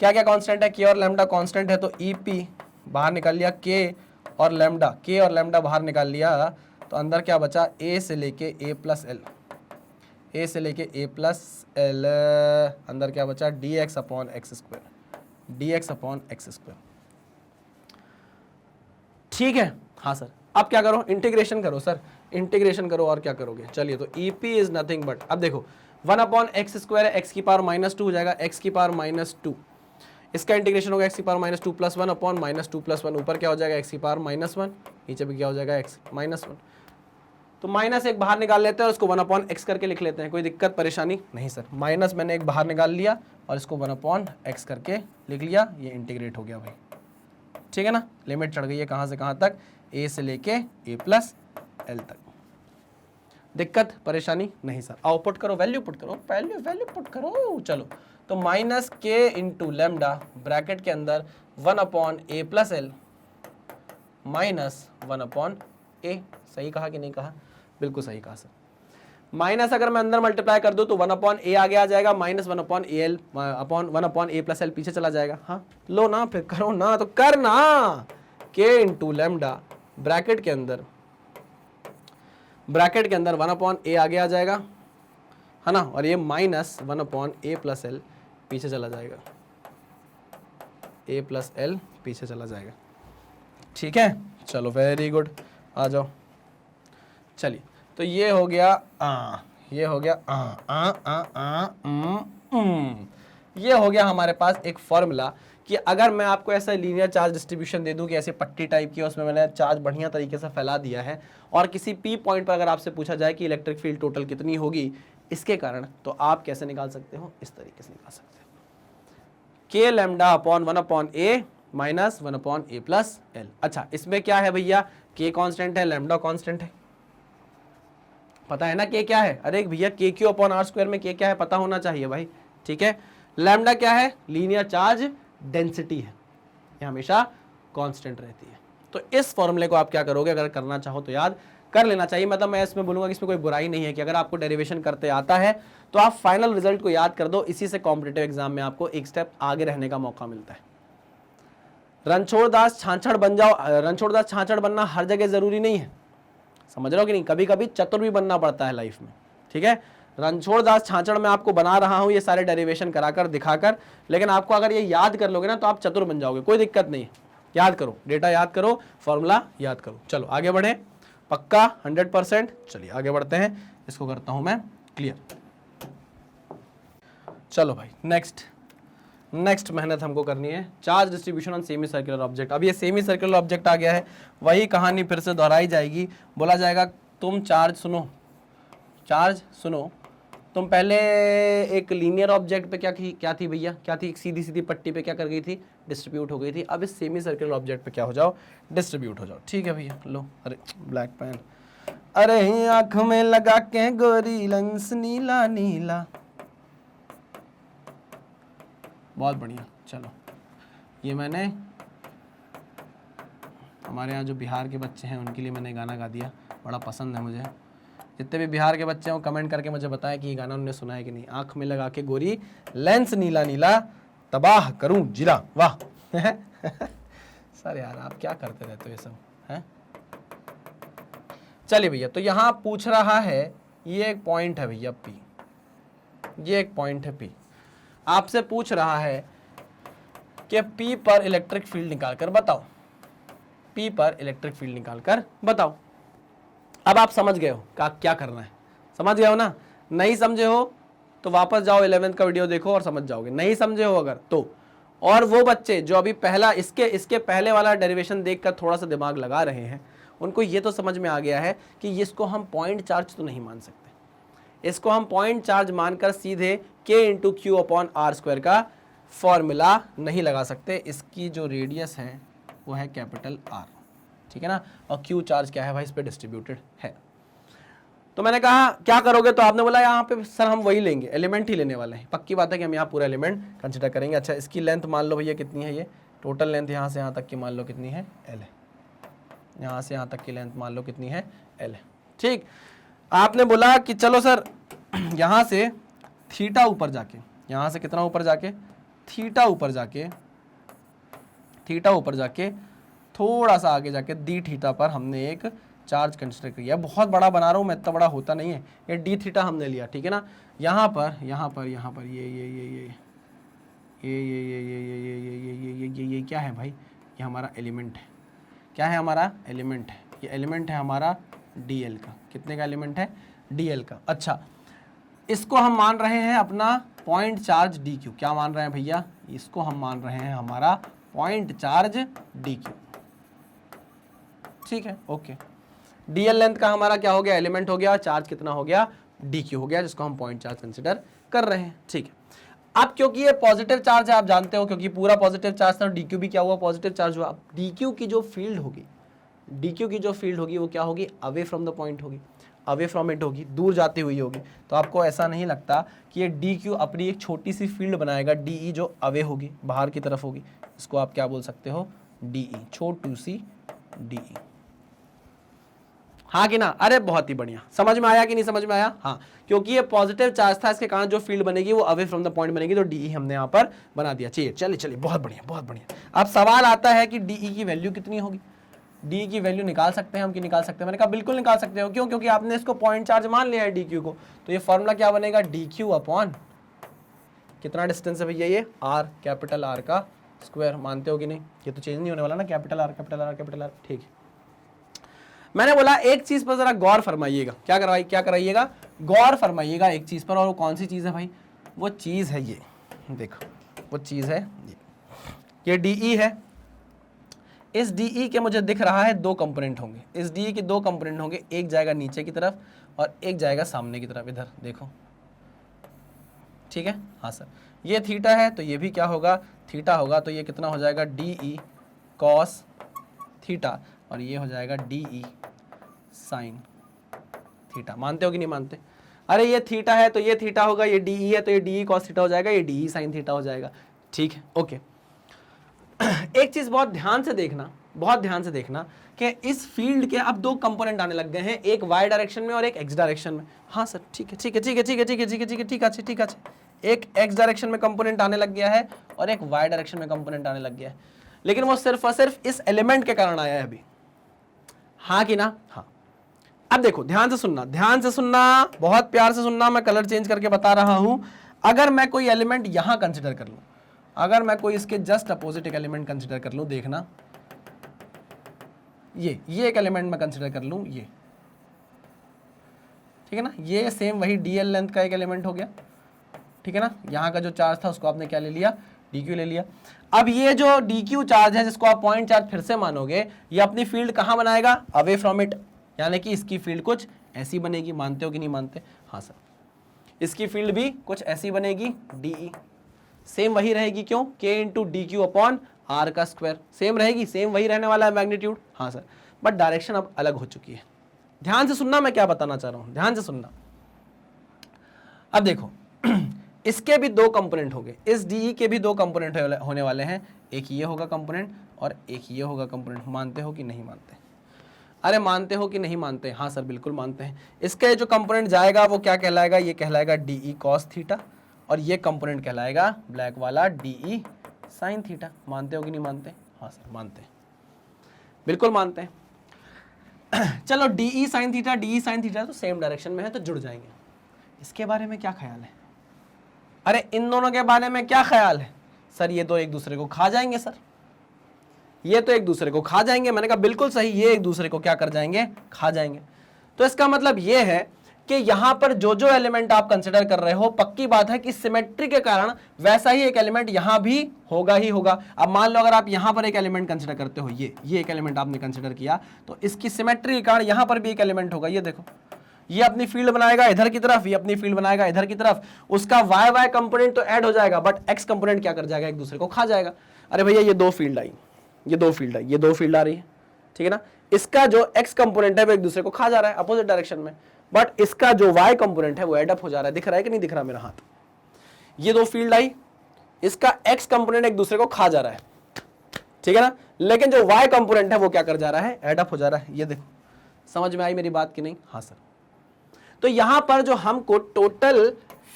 क्या क्या कांस्टेंट है, के और लैम्डा कांस्टेंट है, तो ईपी बाहर निकाल लिया, के और लैम्डा बाहर निकाल लिया, तो अंदर क्या बचा, a से लेके a प्लस एल, a से लेके a प्लस एल, अंदर क्या बचा, dx upon x square, dx upon x square, ठीक है। हाँ सर, अब क्या करो, इंटीग्रेशन करो सर, इंटीग्रेशन करो, और क्या करोगे, चलिए तो EP इज नथिंग बट, अब देखो 1 अपॉन एक्स स्क्वायर है, एक्स की पावर -2 हो जाएगा, एक्स की पावर -2, इसका इंटीग्रेशन होगा एक्स की पावर -2 प्लस 1 अपॉन -2 प्लस 1, ऊपर क्या हो जाएगा एक्स की पावर -1, नीचे भी क्या हो जाएगा एक्स -1, तो -1 बाहर निकाल लेते हैं और उसको 1 अपॉन एक्स करके लिख लेते हैं, कोई दिक्कत परेशानी नहीं सर, माइनस मैंने एक बाहर निकाल लिया और इसको 1 अपॉन एक्स करके लिख लिया, ये इंटीग्रेट हो गया भाई, ठीक है ना, लिमिट चढ़ गई है कहां से कहां तक, a से लेके a प्लस एल तक, दिक्कत परेशानी नहीं सर। आओ पुट करो, वैल्यू पुट करो, वैल्यू पुट करो, चलो तो माइनस के इंटू लैम्डा ब्रैकेट के अंदर 1 अपॉन ए प्लस एल माइनस 1 अपॉन ए, सही कहा कि नहीं कहा, बिल्कुल सही कहा सर। माइनस अगर मैं अंदर मल्टीप्लाई कर दूं तो 1 अपॉन ए आगे आ जाएगा, minus 1 upon A L upon 1 upon A plus L पीछे चला जाएगा। हाँ लो ना, फिर करो ना, तो कर ना, के इंटू लैम्डा ब्रैकेट के अंदर 1 अपॉन ए आगे आ जाएगा, है ना, और ये माइनस 1 अपॉन ए प्लस एल पीछे चला जाएगा, ए प्लस एल पीछे चला जाएगा, ठीक है। चलो वेरी गुड, आ जाओ, चलिए तो ये हो गया ये हो गया ये हो गया हमारे पास एक फॉर्मूला कि अगर मैं आपको ऐसा लीनियर चार्ज डिस्ट्रीब्यूशन दे दूं कि ऐसे पट्टी टाइप की, उसमें मैंने चार्ज बढ़िया तरीके से फैला दिया है, और किसी पी पॉइंट पर अगर आपसे पूछा जाए कि इलेक्ट्रिक फील्ड टोटल कितनी होगी इसके कारण, तो आप कैसे निकाल सकते हो, इस तरीके से निकाल सकते हो, के लैम्डा अपॉन 1 अपॉन ए माइनस 1 अपॉन ए प्लस एल। अच्छा इसमें क्या है भैया, के कांस्टेंट है, लैम्डा कांस्टेंट है, पता है ना के क्या है, अरे भैया के क्यू अपॉन आर स्क्वायर में के क्या है पता होना चाहिए भाई, ठीक है। लैम्डा क्या है, लीनियर चार्ज डेंसिटी है, ये हमेशा कांस्टेंट रहती है। तो इस फॉर्मूले को आप क्या करोगे, अगर करना चाहो तो याद कर लेना चाहिए, मतलब मैं इसमें बोलूंगा कि इसमें कोई बुराई नहीं है कि अगर आपको डेरिवेशन करते आता है तो आप फाइनल रिजल्ट को याद कर दो, इसी से कॉम्पिटिटिव एग्जाम में आपको एक स्टेप आगे रहने का मौका मिलता है। रणछोड़ दास छाछड़ बन जाओ, रणछोड़ दास छाछड़ बनना हर जगह जरूरी नहीं है, समझ रहे हो कि नहीं, कभी कभी चतुर भी बनना पड़ता है लाइफ में, ठीक है। रणछोड़ दास छाछड़ में आपको बना रहा हूं ये सारे डेरिवेशन कराकर दिखाकर, लेकिन आपको अगर ये याद कर लोगे ना तो आप चतुर बन जाओगे, कोई दिक्कत नहीं है, याद करो, डेटा याद करो, फॉर्मूला याद करो। चलो आगे बढ़े, पक्का 100%। चलिए आगे बढ़ते हैं, इसको करता हूं मैं क्लियर। चलो भाई नेक्स्ट मेहनत हमको करनी है, charge distribution on semi circular object. अब ये सेमी सर्कुलर ऑब्जेक्ट आ गया है, वही कहानी फिर से दोहराई जाएगी, बोला जाएगा तुम चार्ज सुनो, तुम पहले एक लीनियर ऑब्जेक्ट पे क्या थी भैया, क्या थी, एक सीधी सीधी पट्टी पे क्या कर गई थी, डिस्ट्रीब्यूट हो गई थी। अब इस सेमी सर्कुलर ऑब्जेक्ट पे क्या हो जाओ, डिस्ट्रीब्यूट हो जाओ, ठीक है भैया। लो, अरे ब्लैक पेन, अरे आंख में लगा के गोरी लेंस नीला नीला। बहुत बढ़िया। चलो ये मैंने हमारे यहाँ जो बिहार के बच्चे हैं उनके लिए मैंने गाना गा दिया, बड़ा पसंद है मुझे। जितने भी बिहार के बच्चे हैं कमेंट करके मुझे बताएं कि ये गाना उन्होंने सुना है कि नहीं। आंख में लगा के गोरी लेंस नीला नीला, तबाह करूं जिला। वाह सर यार आप क्या करते रहते हो ये सब हैं। चलिए भैया, तो यहाँ पूछ रहा है, ये एक पॉइंट है भैया P, ये एक पॉइंट है P। आपसे पूछ रहा है कि P पर इलेक्ट्रिक फील्ड निकाल कर बताओ, P पर इलेक्ट्रिक फील्ड निकाल कर बताओ। अब आप समझ गए हो क्या करना है, समझ गए हो ना। नहीं समझे हो तो वापस जाओ 11th का वीडियो देखो और समझ जाओगे। नहीं समझे हो अगर तो, और वो बच्चे जो अभी पहला इसके पहले वाला डेरिवेशन देखकर थोड़ा सा दिमाग लगा रहे हैं, उनको ये तो समझ में आ गया है कि इसको हम पॉइंट चार्ज तो नहीं मान सकते। इसको हम पॉइंट चार्ज मानकर सीधे K into Q upon R square का फॉर्मूला नहीं लगा सकते। इसकी जो रेडियस है वो है कैपिटल R, ठीक है ना, और क्यू चार्ज क्या है भाई, इस पर डिस्ट्रीब्यूटेड है। तो मैंने कहा क्या करोगे, तो आपने बोला यहाँ पे सर हम वही लेंगे, एलिमेंट ही लेने वाले हैं। पक्की बात है कि हम यहाँ पूरा एलिमेंट कंसिडर करेंगे। अच्छा इसकी लेंथ मान लो भैया कितनी है, ये टोटल लेंथ यहाँ से यहाँ तक की मान लो कितनी है, L है। यहाँ से यहाँ तक की लेंथ मान लो कितनी है, L है। ठीक, आपने बोला कि चलो सर यहाँ से थीटा ऊपर जाके, यहाँ से कितना ऊपर जाके, थीटा ऊपर जाके थोड़ा सा आगे जाके डी थीटा पर हमने एक चार्ज कंसिडर किया। बहुत बड़ा बना रहा हूँ मैं, इतना बड़ा होता नहीं है। ये डी थीटा हमने लिया, ठीक है ना। यहाँ पर ये क्या है भाई, ये हमारा एलिमेंट है। क्या है हमारा एलिमेंट है, ये एलिमेंट है हमारा डीएल का। कितने का एलिमेंट है, डीएल का। अच्छा इसको हम मान रहे हैं अपना पॉइंट चार्ज डी क्यू। क्या मान रहे हैं भैया, इसको हम मान रहे हैं हमारा पॉइंट चार्ज डी क्यू, ठीक है ओके। डीएल लेंथ का हमारा क्या हो गया, एलिमेंट हो गया, चार्ज कितना हो गया, डी क्यू हो गया, जिसको हम पॉइंट चार्ज कंसिडर कर रहे हैं, ठीक है। अब क्योंकि ये पॉजिटिव चार्ज है, आप जानते हो, क्योंकि पूरा पॉजिटिव चार्ज था, डी क्यू भी क्या हुआ, पॉजिटिव चार्ज हुआ। डी क्यू की जो फील्ड होगी, वो क्या होगी, अवे फ्रॉम द पॉइंट होगी, अवे फ्रॉम इट होगी, दूर जाती हुई होगी। तो आपको ऐसा नहीं लगता कि ये डी क्यू अपनी एक छोटी सी फील्ड बनाएगा, डीई, जो अवे होगी, बाहर की तरफ होगी। इसको आप क्या बोल सकते हो, डीई, छोटी सी डीई। हाँ कि ना, अरे बहुत ही बढ़िया, समझ में आया कि नहीं समझ में आया। हाँ, क्योंकि ये पॉजिटिव चार्ज था, इसके कारण जो फील्ड बनेगी वो अवे फ्रॉम द पॉइंट बनेगी, तो डीई हमने यहाँ पर बना दिया। चलिए बहुत बढ़िया। अब सवाल आता है कि डीई की वैल्यू कितनी होगी। डी की वैल्यू निकाल सकते हैं हम कि निकाल सकते हैं, मैंने कहा बिल्कुल निकाल सकते हो। क्यों, क्योंकि आपने इसको पॉइंट चार्ज मान लिया है डी क्यू को। तो ये फॉर्मूला क्या बनेगा, डी क्यू अपॉन कितना डिस्टेंस है भैया, ये आर, कैपिटल आर का स्क्वायर। मानते हो कि नहीं, ये तो चेंज नहीं होने वाला ना, कैपिटल आर, ठीक है। मैंने बोला एक चीज पर जरा गौर फरमाइएगा। क्या कराइएगा, गौर फरमाइएगा एक चीज पर। और वो कौन सी चीज है भाई, वो चीज है ये, देखो वो चीज है ये डीई है। इस डीई के मुझे दिख रहा है दो कंपोनेंट होंगे, इस डीई के दो कंपोनेंट होंगे, एक जाएगा नीचे की तरफ और एक जाएगा सामने की तरफ, इधर देखो, ठीक है। हाँ सर, ये थीटा है तो ये भी क्या होगा, थीटा होगा। तो ये कितना हो जाएगा, डीई कॉस थीटा, और ये हो जाएगा डीई साइन थीटा। मानते हो कि नहीं मानते, अरे ये थीटा है तो ये थीटा होगा, ये डीई है तो ये डीई कॉस थीटा हो जाएगा, ये डीई साइन थीटा हो जाएगा, ठीक है ओके। एक चीज बहुत ध्यान से देखना कि इस फील्ड के अब दो कंपोनेंट आने लग गए हैं, एक वाई डायरेक्शन में और एक एक्स डायरेक्शन में। हाँ सर ठीक है। एक एक्स डायरेक्शन में कंपोनेंट आने लग गया है और एक वाई डायरेक्शन में कंपोनेंट आने लग गया है, लेकिन वो सिर्फ और सिर्फ इस एलिमेंट के कारण आया है अभी। हाँ कि ना, हाँ। अब देखो ध्यान से सुनना, बहुत प्यार से सुनना, मैं कलर चेंज करके बता रहा हूं। अगर मैं कोई एलिमेंट यहां कंसिडर कर लूं, अगर मैं कोई इसके जस्ट अपोजिट एक एलिमेंट कंसिडर कर लूं, देखना ये एक एलिमेंट में कंसिडर कर लूं, ये ठीक है ना, ये सेम वही डीएल लेंथ का एक एलिमेंट हो गया, ठीक है ना। यहाँ का जो चार्ज था उसको आपने क्या ले लिया, डीक्यू ले लिया। अब ये जो डीक्यू चार्ज है, जिसको आप पॉइंट चार्ज फिर से मानोगे, ये अपनी फील्ड कहाँ बनाएगा, अवे फ्रॉम इट, यानी कि इसकी फील्ड कुछ ऐसी बनेगी। मानते हो कि नहीं मानते, हाँ सर, इसकी फील्ड भी कुछ ऐसी बनेगी, डीई सेम वही रहेगी। क्यों, K into D Q upon R का स्क्वायर सेम रहेगी, सेम वही रहने वाला है मैग्नीट्यूड। हाँ सर, बट डायरेक्शन अब अलग हो चुकी है। ध्यान से सुनना मैं क्या बताना चाह रहा हूं, ध्यान से सुनना। अब देखो इसके भी दो कंपोनेंट होंगे, इस डीई के भी दो कंपोनेंट होने वाले हैं, एक ये होगा कंपोनेंट और एक ये होगा कंपोनेंट। मानते हो कि नहीं मानते? अरे मानते हो कि नहीं मानते? हाँ सर बिल्कुल मानते हैं। इसका जो कंपोनेंट जाएगा वो क्या कहलाएगा? ये कहलाएगा डीई कॉस थीटा, और ये कंपोनेंट कहलाएगा ब्लैक वाला डीई साइन थीटा। मानते हो कि नहीं मानते? हाँ सर मानते हैं, बिल्कुल मानते हैं। चलो डीई साइन थीटा तो सेम डायरेक्शन में है तो जुड़ जाएंगे। इसके बारे में क्या ख्याल है? अरे इन दोनों के बारे में क्या ख्याल है? सर ये तो एक दूसरे को खा जाएंगे सर, ये तो एक दूसरे को खा जाएंगे। मैंने कहा बिल्कुल सही, ये एक दूसरे को क्या कर जाएंगे? खा जाएंगे। तो इसका मतलब ये है कि यहां पर जो जो एलिमेंट आप कंसिडर कर रहे हो, पक्की बात है कि सिमेट्री के कारण वैसा ही एक एलिमेंट यहां भी होगा ही होगा। अब मान लो अगर आप यहां पर एक एलिमेंट कंसिडर करते हो, ये एक एलिमेंट आपने कंसिडर किया, तो इसकी सिमेट्री के कारण यहां पर भी एक एलिमेंट होगा। ये देखो, ये अपनी फील्ड बनाएगा इधर की तरफ, ये अपनी फील्ड बनाएगा इधर की तरफ। उसका वाई वाई कंपोनेंट तो ऐड हो जाएगा, बट एक्स कंपोनेंट क्या कर जाएगा? एक दूसरे को खा जाएगा। अरे भैया ये दो फील्ड आई, ये दो फील्ड आई, ये दो फील्ड आ रही है, ठीक है ना। इसका जो एक्स कंपोनेंट है वो एक दूसरे को खा जा रहा है अपोजिट डायरेक्शन में, बट इसका जो वाई कंपोनेंट है वो एड अप हो जा रहा है। दिख रहा है कि नहीं दिख रहा मेरा हाथ? ये दो फील्ड आई, इसका एक्स कंपोनेंट एक दूसरे को खा जा रहा है, ठीक है ना, लेकिन जो वाई कंपोनेंट है वो क्या कर जा रहा है? एड अप हो जा रहा है। ये देखो, समझ में आई मेरी बात कि नहीं? हाँ सर। तो यहां पर जो हमको टोटल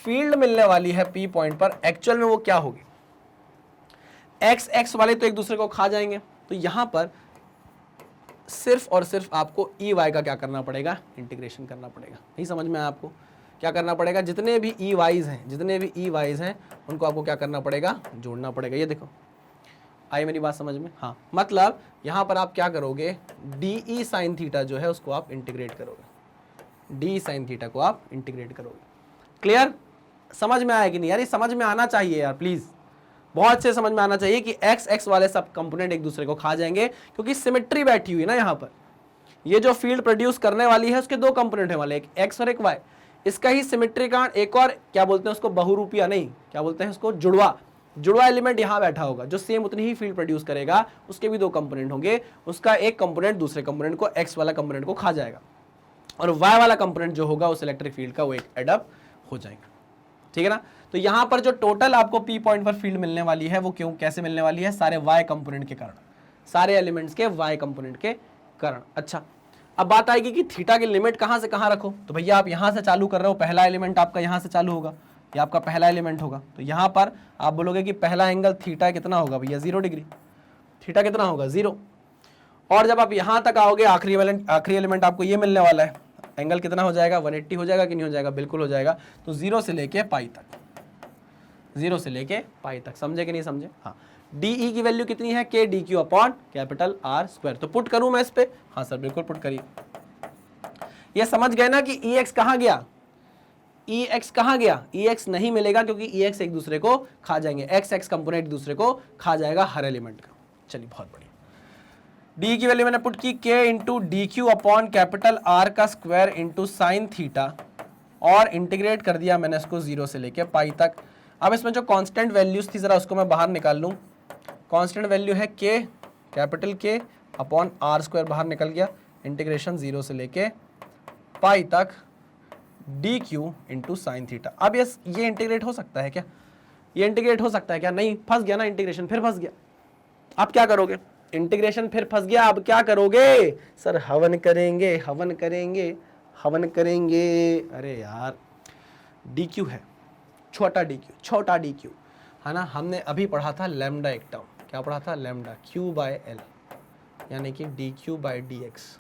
फील्ड मिलने वाली है पी पॉइंट पर, एक्चुअल में वो क्या होगी? एक्स एक्स वाले तो एक दूसरे को खा जाएंगे, तो यहां पर सिर्फ और सिर्फ आपको ई वाई का क्या करना पड़ेगा? इंटीग्रेशन करना पड़ेगा। नहीं समझ में आया आपको? क्या करना पड़ेगा? जितने भी ई वाइज हैं उनको आपको क्या करना पड़ेगा? जोड़ना पड़ेगा। ये देखो, आई मेरी बात समझ में? हाँ, मतलब यहां पर आप क्या करोगे? डी ई साइन थीटा जो है उसको आप इंटीग्रेट करोगे, डी साइन थीटा को आप इंटीग्रेट करोगे। क्लियर? समझ में आया कि नहीं यार? ये समझ में आना चाहिए यार, प्लीज बहुत अच्छे समझ में आना चाहिए कि एक्स एक्स वाले सब कंपोनेंट एक दूसरे को खा जाएंगे, क्योंकि सिमेट्री बैठी हुई ना यहाँ पर। ये जो फील्ड प्रोड्यूस करने वाली है उसके दो कंपोनेंट है वाले, एक एक्स और एक वाई। इसका ही सिमेट्री का एक और क्या बोलते हैं उसको? बहुरूपिया नहीं, क्या बोलते हैं उसको? जुड़वा एलिमेंट यहाँ बैठा होगा जो सेम उतनी ही फील्ड प्रोड्यूस करेगा। उसके भी दो कंपोनेंट होंगे, उसका एक कंपोनेंट दूसरे कंपोनेंट को, एक्स वाला कंपोनेंट को खा जाएगा, और वाई वाला कंपोनेंट जो होगा उस इलेक्ट्रिक फील्ड का वो एक एडअप हो जाएगा, ठीक है ना। तो यहां पर जो टोटल आपको पी पॉइंट पर फील्ड मिलने वाली है वो क्यों कैसे मिलने वाली है? सारे वाई कंपोनेंट के कारण, सारे एलिमेंट्स के वाई कंपोनेंट के कारण। अच्छा, अब बात आएगी कि थीटा की लिमिट कहां से कहां रखो। तो भैया आप यहां से चालू कर रहे हो, पहला एलिमेंट आपका यहां से चालू होगा, ये आपका पहला एलिमेंट होगा। तो यहां पर आप बोलोगे कि पहला एंगल थीटा कितना होगा भैया? 0 डिग्री। थीटा कितना होगा? 0। और जब आप यहां तक आओगे, आखिरी एलिमेंट आपको ये मिलने वाला है, एंगल कितना हो जाएगा? 180 हो जाएगा कि नहीं हो जाएगा? बिल्कुल हो जाएगा। तो 0 से लेके पाई तक, 0 से लेके पाई तक, समझे कि नहीं समझे? हाँ। डीई की वैल्यू कितनी है? के D Q upon capital R square. तो पुट करूं मैं इस पे? हाँ सर बिल्कुल पुट करिए। ये समझ गए ना कि ई एक्स कहां गया? ई एक्स कहां गया? ई एक्स नहीं मिलेगा, क्योंकि ई एक्स एक दूसरे को खा जाएंगे, एक्स एक्स कंपोनेंट एक दूसरे को खा जाएगा हर एलिमेंट का। चलिए बहुत बढ़िया। डी की वैल्यू मैंने पुट की के into D Q upon capital R का स्क्वायर इंटू साइन थीटा, और इंटीग्रेट कर दिया मैंने इसको 0 से लेके पाई तक। अब इसमें जो कांस्टेंट वैल्यूज थी जरा उसको मैं बाहर निकाल लूँ। कांस्टेंट वैल्यू है के, कैपिटल के अपॉन आर स्क्वायर बाहर निकल गया, इंटीग्रेशन 0 से लेके पाई तक D Q into sine theta. अब ये इंटीग्रेट हो सकता है क्या? ये इंटीग्रेट हो सकता है क्या? नहीं, फंस गया ना इंटीग्रेशन, फिर फंस गया। अब क्या करोगे? इंटीग्रेशन फिर फंस गया, अब क्या करोगे? सर हवन करेंगे, हवन करेंगे, हवन करेंगे। अरे यार डी क्यू है, छोटा डी क्यू है ना। हमने अभी पढ़ा था लैम्डा एक टर्म, क्या पढ़ा था? लैम्डा क्यू बाय एल, यानी कि D Q by D x,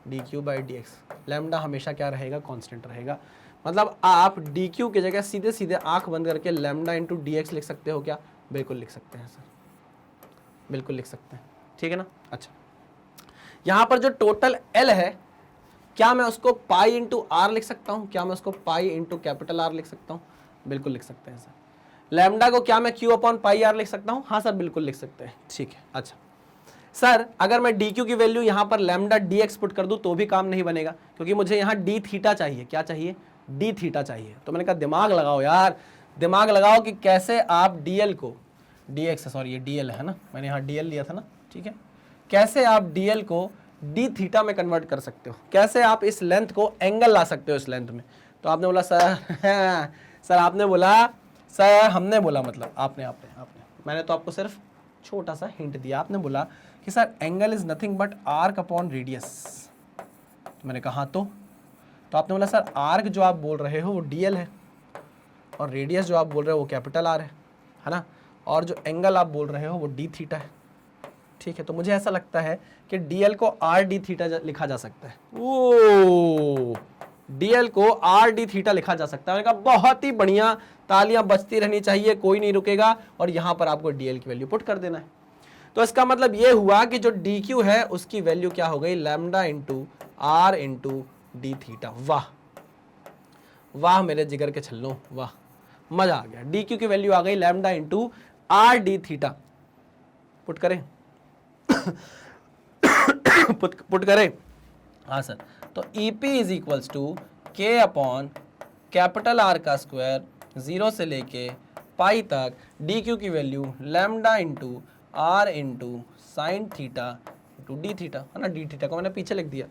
D Q by D x. Lambda हमेशा क्या रहेगा? कांस्टेंट रहेगा। मतलब आप डी क्यू की जगह सीधे सीधे आंख बंद करके लैम्डा इंटू डी एक्स लिख सकते हो क्या? बिल्कुल लिख सकते हैं सर, बिल्कुल लिख सकते हैं, ठीक है ना। अच्छा, यहां पर जो टोटल एल है, क्या मैं उसको पाई इंटू आर लिख सकता हूं? क्या मैं उसको पाई इंटू कैपिटल आर लिख सकता हूं? बिल्कुल लिख सकते हैं सर। लैम्डा को क्या मैं क्यू अपॉन पाई आर लिख सकता हूं? हाँ सर बिल्कुल लिख सकते हैं, ठीक है। अच्छा सर, अगर मैं डी क्यू की वैल्यू यहां पर लैम्डा डी एक्स पुट कर दूं तो भी काम नहीं बनेगा, क्योंकि मुझे यहां डी थीटा चाहिए। क्या चाहिए? डी थीटा चाहिए। तो मैंने कहा दिमाग लगाओ यार, दिमाग लगाओ कि कैसे आप डीएल को, डी एक्स सॉरी ये डीएल है ना, मैंने यहाँ डीएल लिया था ना, ठीक है, कैसे आप डीएल को डी थीटा में कन्वर्ट कर सकते हो। कैसे? आप इस लेंथ को एंगल ला सकते हो इस लेंथ में। तो आपने बोला सर सर आपने बोला सर हमने बोला मतलब आपने मैंने तो आपको सिर्फ छोटा सा हिंट दिया। आपने बोला कि sir angle is nothing but arc upon radius. मैंने कहा तो आपने बोला सर आर्क जो आप बोल रहे हो वो डीएल है और रेडियस जो आप बोल रहे हो वो कैपिटल आर है ना, और जो एंगल आप बोल रहे हो वो डी थीटा है। ठीक है, तो मुझे ऐसा लगता है कि डीएल को आर डी थीटा लिखा जा सकता है। ओ डीएल को आर डी थीटा लिखा जा सकता है। मैंने कहा बहुत ही बढ़िया, तालियां बजती रहनी चाहिए, कोई नहीं रुकेगा। और यहां पर आपको डीएल की वैल्यू पुट कर देना है। तो इसका मतलब यह हुआ कि जो डी क्यू है उसकी वैल्यू क्या हो गई, lambda into R into D theta. वाह वाह मेरे जिगर के छल्लों, वाह मजा आ गया। डी क्यू की वैल्यू आ गई lambda into R D theta. Put करें पुट करें, हाँ सर। तो EP is equals to K upon capital R का स्क्वायर 0 से लेके पाई तक डी क्यू की value lambda into R into sine theta into D theta, है ना। डी थीटा को मैंने पीछे लिख दिया,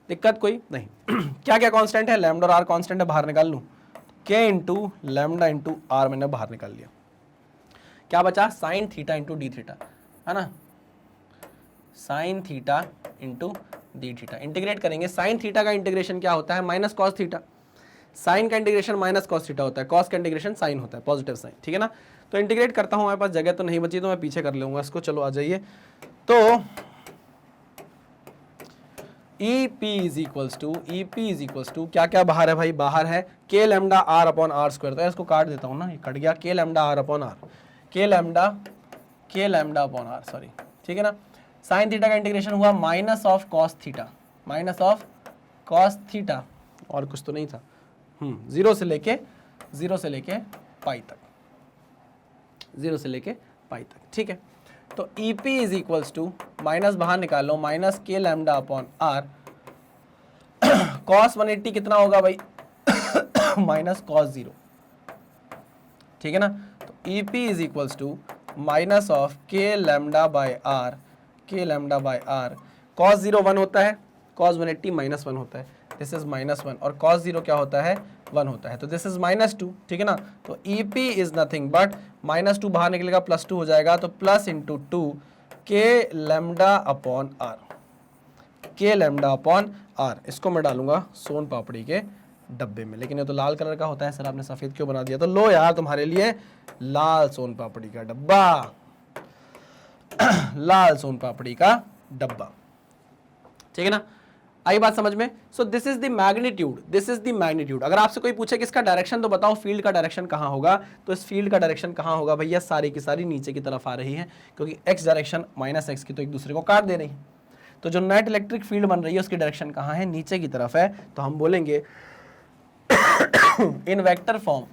दिक्कत कोई नहीं। क्या क्या कांस्टेंट है, लैम्डा और आर कांस्टेंट है, बाहर निकाल लूँ। के इंटू लैम्डा इंटू आर मैंने बाहर निकाल लिया। क्या बचा, sign theta into D theta, है ना। Sign theta into D theta integrate करेंगे। साइन थीटा का इंटीग्रेशन क्या होता है, माइनस कॉस थीटा। साइन का इंटीग्रेशन माइनस कॉस थीटा होता है, कॉस का इंटीग्रेशन साइन होता है, पॉजिटिव साइन, ठीक है ना। तो इंटीग्रेट करता हूं, हमारे पास जगह तो नहीं बची तो मैं पीछे कर लूंगा इसको। चलो आ जाइए। तो EP इज इक्वल्स टू क्या क्या बाहर है भाई, बाहर है K lambda R upon R square. तो इसको काट देता हूं ना, ये कट गया, K lambda R upon are, K lambda upon are, sorry, ठीक है ना। साइन थीटा का इंटीग्रेशन हुआ माइनस ऑफ कॉस थीटा, और कुछ तो नहीं था। 0 से लेके पाई तक, 0 से लेके पाई तक, ठीक है। तो EP is equals to, minus बाहर निकाल लो, minus K lambda upon R, cos 180 कितना होगा भाई माइनस कॉस 0, ठीक है ना। तो EP is equals to minus of K lambda by R, cos 0 1 होता है, कॉस 180 माइनस 1 होता है, दिस इज माइनस 1, और कॉस 0 क्या होता है, 1 होता है, तो दिस इज माइनस 2, ठीक है ना। तो EP is nothing but minus 2 बाहर निकलेगा, प्लस 2 हो जाएगा, तो प्लस इंटू 2 के लैम्डा अपॉन आर, इसको मैं डालूंगा सोन पापड़ी के डब्बे में। लेकिन ये तो लाल कलर का होता है, सर आपने सफेद क्यों बना दिया। तो लो यार तुम्हारे लिए लाल सोन पापड़ी का डब्बा लाल सोन पापड़ी का डब्बा, ठीक है ना। आई बात समझ में। So this is the magnitude, अगर आपसे कोई पूछे कि इसका डायरेक्शन तो बताओ, फील्ड का डायरेक्शन कहां होगा, तो इस फील्ड का डायरेक्शन कहां होगा भैया, सारी की सारी नीचे की तरफ आ रही है, क्योंकि x डायरेक्शन माइनस एक्स की तो एक दूसरे को काट दे रही है। तो जो नेट इलेक्ट्रिक फील्ड बन रही है उसकी डायरेक्शन कहां है, नीचे की तरफ है। तो हम बोलेंगे इन वेक्टर फॉर्म,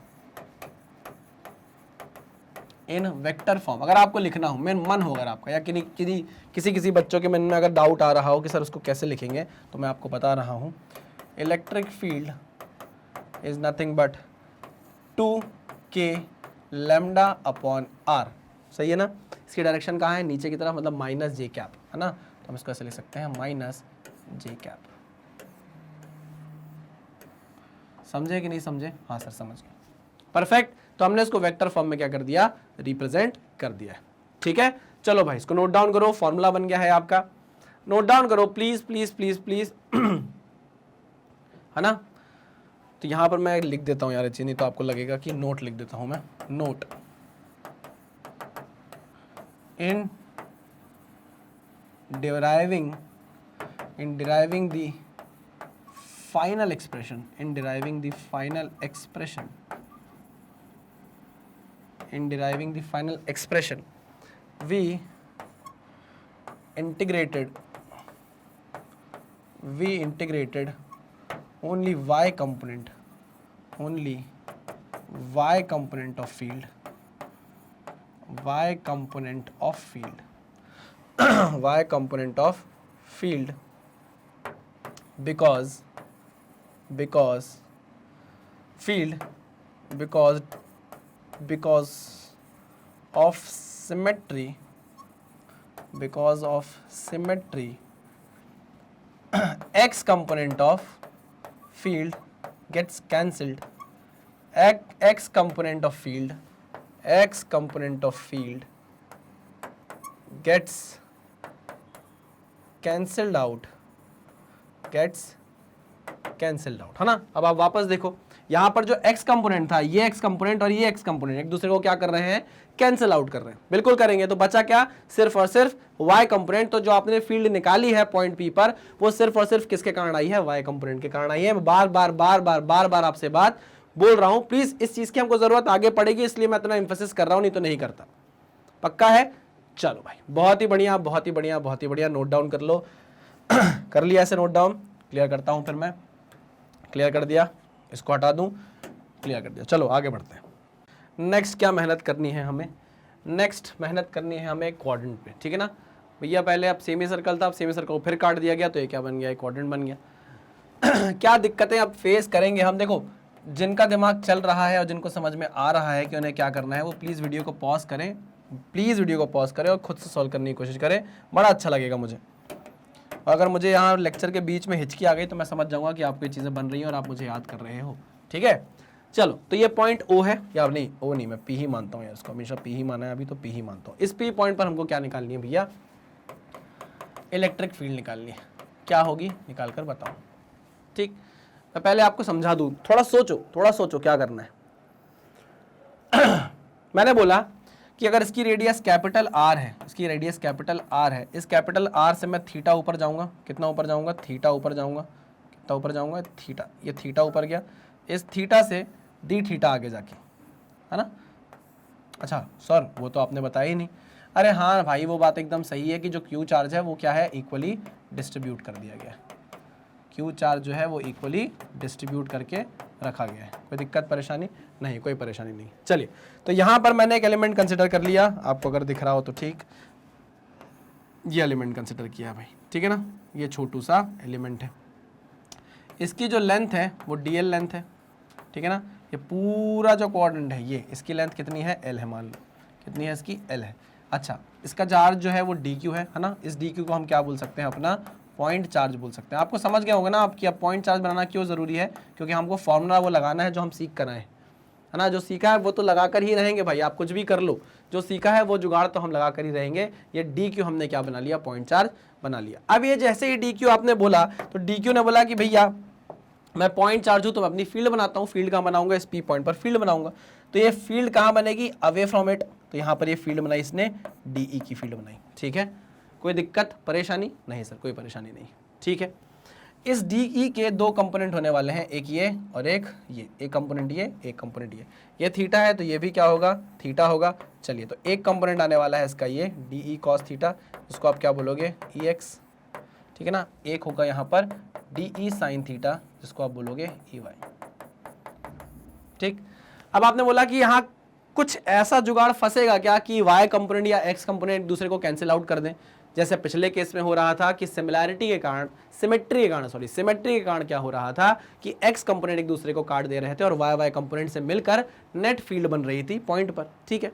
अगर आपको लिखना हो, मन हो अगर आपका, या किसी बच्चों के मन में अगर डाउट आ रहा हो कि सर उसको कैसे लिखेंगे, तो मैं आपको बता रहा हूं। Electric field is nothing but 2k lambda upon R, सही है ना। इसकी डायरेक्शन कहाँ है, नीचे की तरफ, मतलब माइनस जे कैप, है ना। तो हम इसको ऐसे लिख सकते हैं, माइनस जे कैप। समझे कि नहीं समझे, हाँ सर समझ गए, परफेक्ट। तो हमने इसको वेक्टर फॉर्म में क्या कर दिया, रिप्रेजेंट कर दिया है, ठीक है। चलो भाई इसको नोट डाउन करो, फॉर्मूला बन गया है आपका, नोट डाउन करो प्लीज प्लीज प्लीज प्लीज है ना। तो यहां पर मैं लिख देता हूं यार, अच्छी नहीं तो आपको लगेगा कि नोट लिख देता हूं मैं, note in deriving the final expression, in deriving the final expression, we integrated only y component of field y component of field because of symmetry x component of field gets cancelled, x component of field gets cancelled out, है ना। अब आप वापस देखो, यहां पर जो x component था, ये x कंपोनेंट और ये x कंपोनेंट एक दूसरे को क्या कर रहे हैं, कैंसिल आउट कर रहे हैं, बिल्कुल करेंगे। तो बचा क्या, सिर्फ और सिर्फ y कंपोनेंट। तो जो आपने फील्ड निकाली है पॉइंट P पर, वो सिर्फ और सिर्फ किसके कारण आई है, y कंपोनेंट के कारण आई है। मैं बार बार आपसे बात बोल रहा हूं, प्लीज इस चीज की हमको जरूरत आगे पड़ेगी, इसलिए मैं इतना एम्फेसिस कर रहा हूं, नहीं तो नहीं करता। पक्का है? चलो भाई, बहुत ही बढ़िया, नोट डाउन कर लो। कर लिया ऐसे नोट डाउन, क्लियर करता हूं, फिर मैं क्लियर कर दिया, इसको हटा दूं, क्लियर कर दिया। चलो आगे बढ़ते हैं। नेक्स्ट क्या मेहनत करनी है हमें, नेक्स्ट मेहनत करनी है हमें क्वाड्रेंट पे, ठीक है ना भैया। पहले अब सेमी सर्कल था, अब सेमी सर्कल को फिर काट दिया गया, तो ये क्या बन गया, एक क्वाड्रेंट बन गया। क्या दिक्कतें अब फेस करेंगे हम, देखो जिनका दिमाग चल रहा है और जिनको समझ में आ रहा है कि उन्हें क्या करना है, वो प्लीज़ वीडियो को पॉज करें, और खुद से सॉल्व करने की कोशिश करें, बड़ा अच्छा लगेगा मुझे। अगर मुझे यहाँ लेक्चर के बीच में हिचकी आ गई तो मैं समझ जाऊंगा कि आपको ये चीज़ें बन रही हैं और आप मुझे याद कर रहे हो, ठीक है। चलो, तो ये पॉइंट O है, या नहीं O नहीं, मैं P ही मानता हूँ यार, इसको हमेशा P ही माना है, अभी तो P ही मानता हूँ। इस P पॉइंट पर हमको क्या निकालनी है भैया, इलेक्ट्रिक फील्ड निकालनी है। क्या होगी, निकाल कर बताओ, ठीक। मैं पहले आपको समझा दूँ, थोड़ा सोचो क्या करना है। मैंने बोला कि अगर इसकी रेडियस कैपिटल R है, इस कैपिटल R से मैं थीटा ऊपर जाऊंगा, कितना ऊपर जाऊंगा, थीटा ऊपर जाऊंगा, कितना ऊपर जाऊंगा, थीटा, ये थीटा ऊपर गया, इस थीटा से डी थीटा आगे जाके, है ना। अच्छा सर, वो तो आपने बताया ही नहीं। अरे हाँ भाई, वो बात एकदम सही है कि जो क्यू चार्ज है वो क्या है, इक्वली डिस्ट्रीब्यूट कर दिया गया है। क्यू चार्ज जो है वो इक्वली डिस्ट्रीब्यूट करके रखा गया है। कोई दिक्कत परेशानी नहीं, कोई परेशानी नहीं। चलिए, तो यहाँ पर मैंने एक एलिमेंट कंसिडर कर लिया, आपको अगर दिख रहा हो तो ठीक, ये एलिमेंट कंसिडर किया भाई, ठीक है ना। ये छोटू सा एलिमेंट है, इसकी जो लेंथ है वो dl लेंथ है, ठीक है ना। ये पूरा जो कोऑर्डिनेट है, ये इसकी लेंथ कितनी है, l है, मान लो कितनी है इसकी, l है। अच्छा, इसका चार्ज जो है वो dq है ना। इस dq को हम क्या बोल सकते हैं, अपना पॉइंट चार्ज बोल सकते हैं। आपको समझ गया होगा ना आपकी, अब पॉइंट चार्ज बनाना क्यों ज़रूरी है, क्योंकि हमको फॉर्मूला वो लगाना है जो हम सीख कर आए हैं, है ना। जो सीखा है वो तो लगा कर ही रहेंगे भाई, आप कुछ भी कर लो, जो सीखा है वो जुगाड़ तो हम लगा कर ही रहेंगे। ये DQ हमने क्या बना लिया, पॉइंट चार्ज बना लिया। अब ये जैसे ही DQ आपने बोला, तो DQ ने बोला कि भैया मैं पॉइंट चार्ज हूँ तो मैं अपनी फील्ड बनाता हूँ। फील्ड कहाँ बनाऊंगा, इस P पॉइंट पर फील्ड बनाऊंगा। तो ये फील्ड कहाँ बनेगी, अवे फ्रॉम इट। तो यहाँ पर ये फील्ड बनाई इसने, DE की फील्ड बनाई, ठीक है। कोई दिक्कत परेशानी नहीं सर, कोई परेशानी नहीं, ठीक है। इस DE के दो कंपोनेंट होने वाले हैं, एक ये और एक ये, एक कंपोनेंट ये, एक कंपोनेंट ये थीटा है तो ये भी क्या होगा, थीटा होगा। चलिए, तो एक कंपोनेंट आने वाला है इसका ये DE cos थीटा, जिसको आप क्या बोलोगे, EX, ठीक है ना। एक होगा यहाँ पर DE sin थीटा, जिसको आप बोलोगे EY, ठीक। अब आपने बोला कि यहाँ कुछ ऐसा जुगाड़ फंसेगा क्या कि y कंपोनेंट या x कंपोनेंट दूसरे को कैंसिल आउट कर दें, जैसे पिछले केस में हो रहा था कि सिमिट्री के कारण क्या हो रहा था कि x कंपोनेंट एक दूसरे को काट दे रहे थे और y कंपोनेंट से मिलकर नेट फील्ड बन रही थी पॉइंट पर, ठीक है।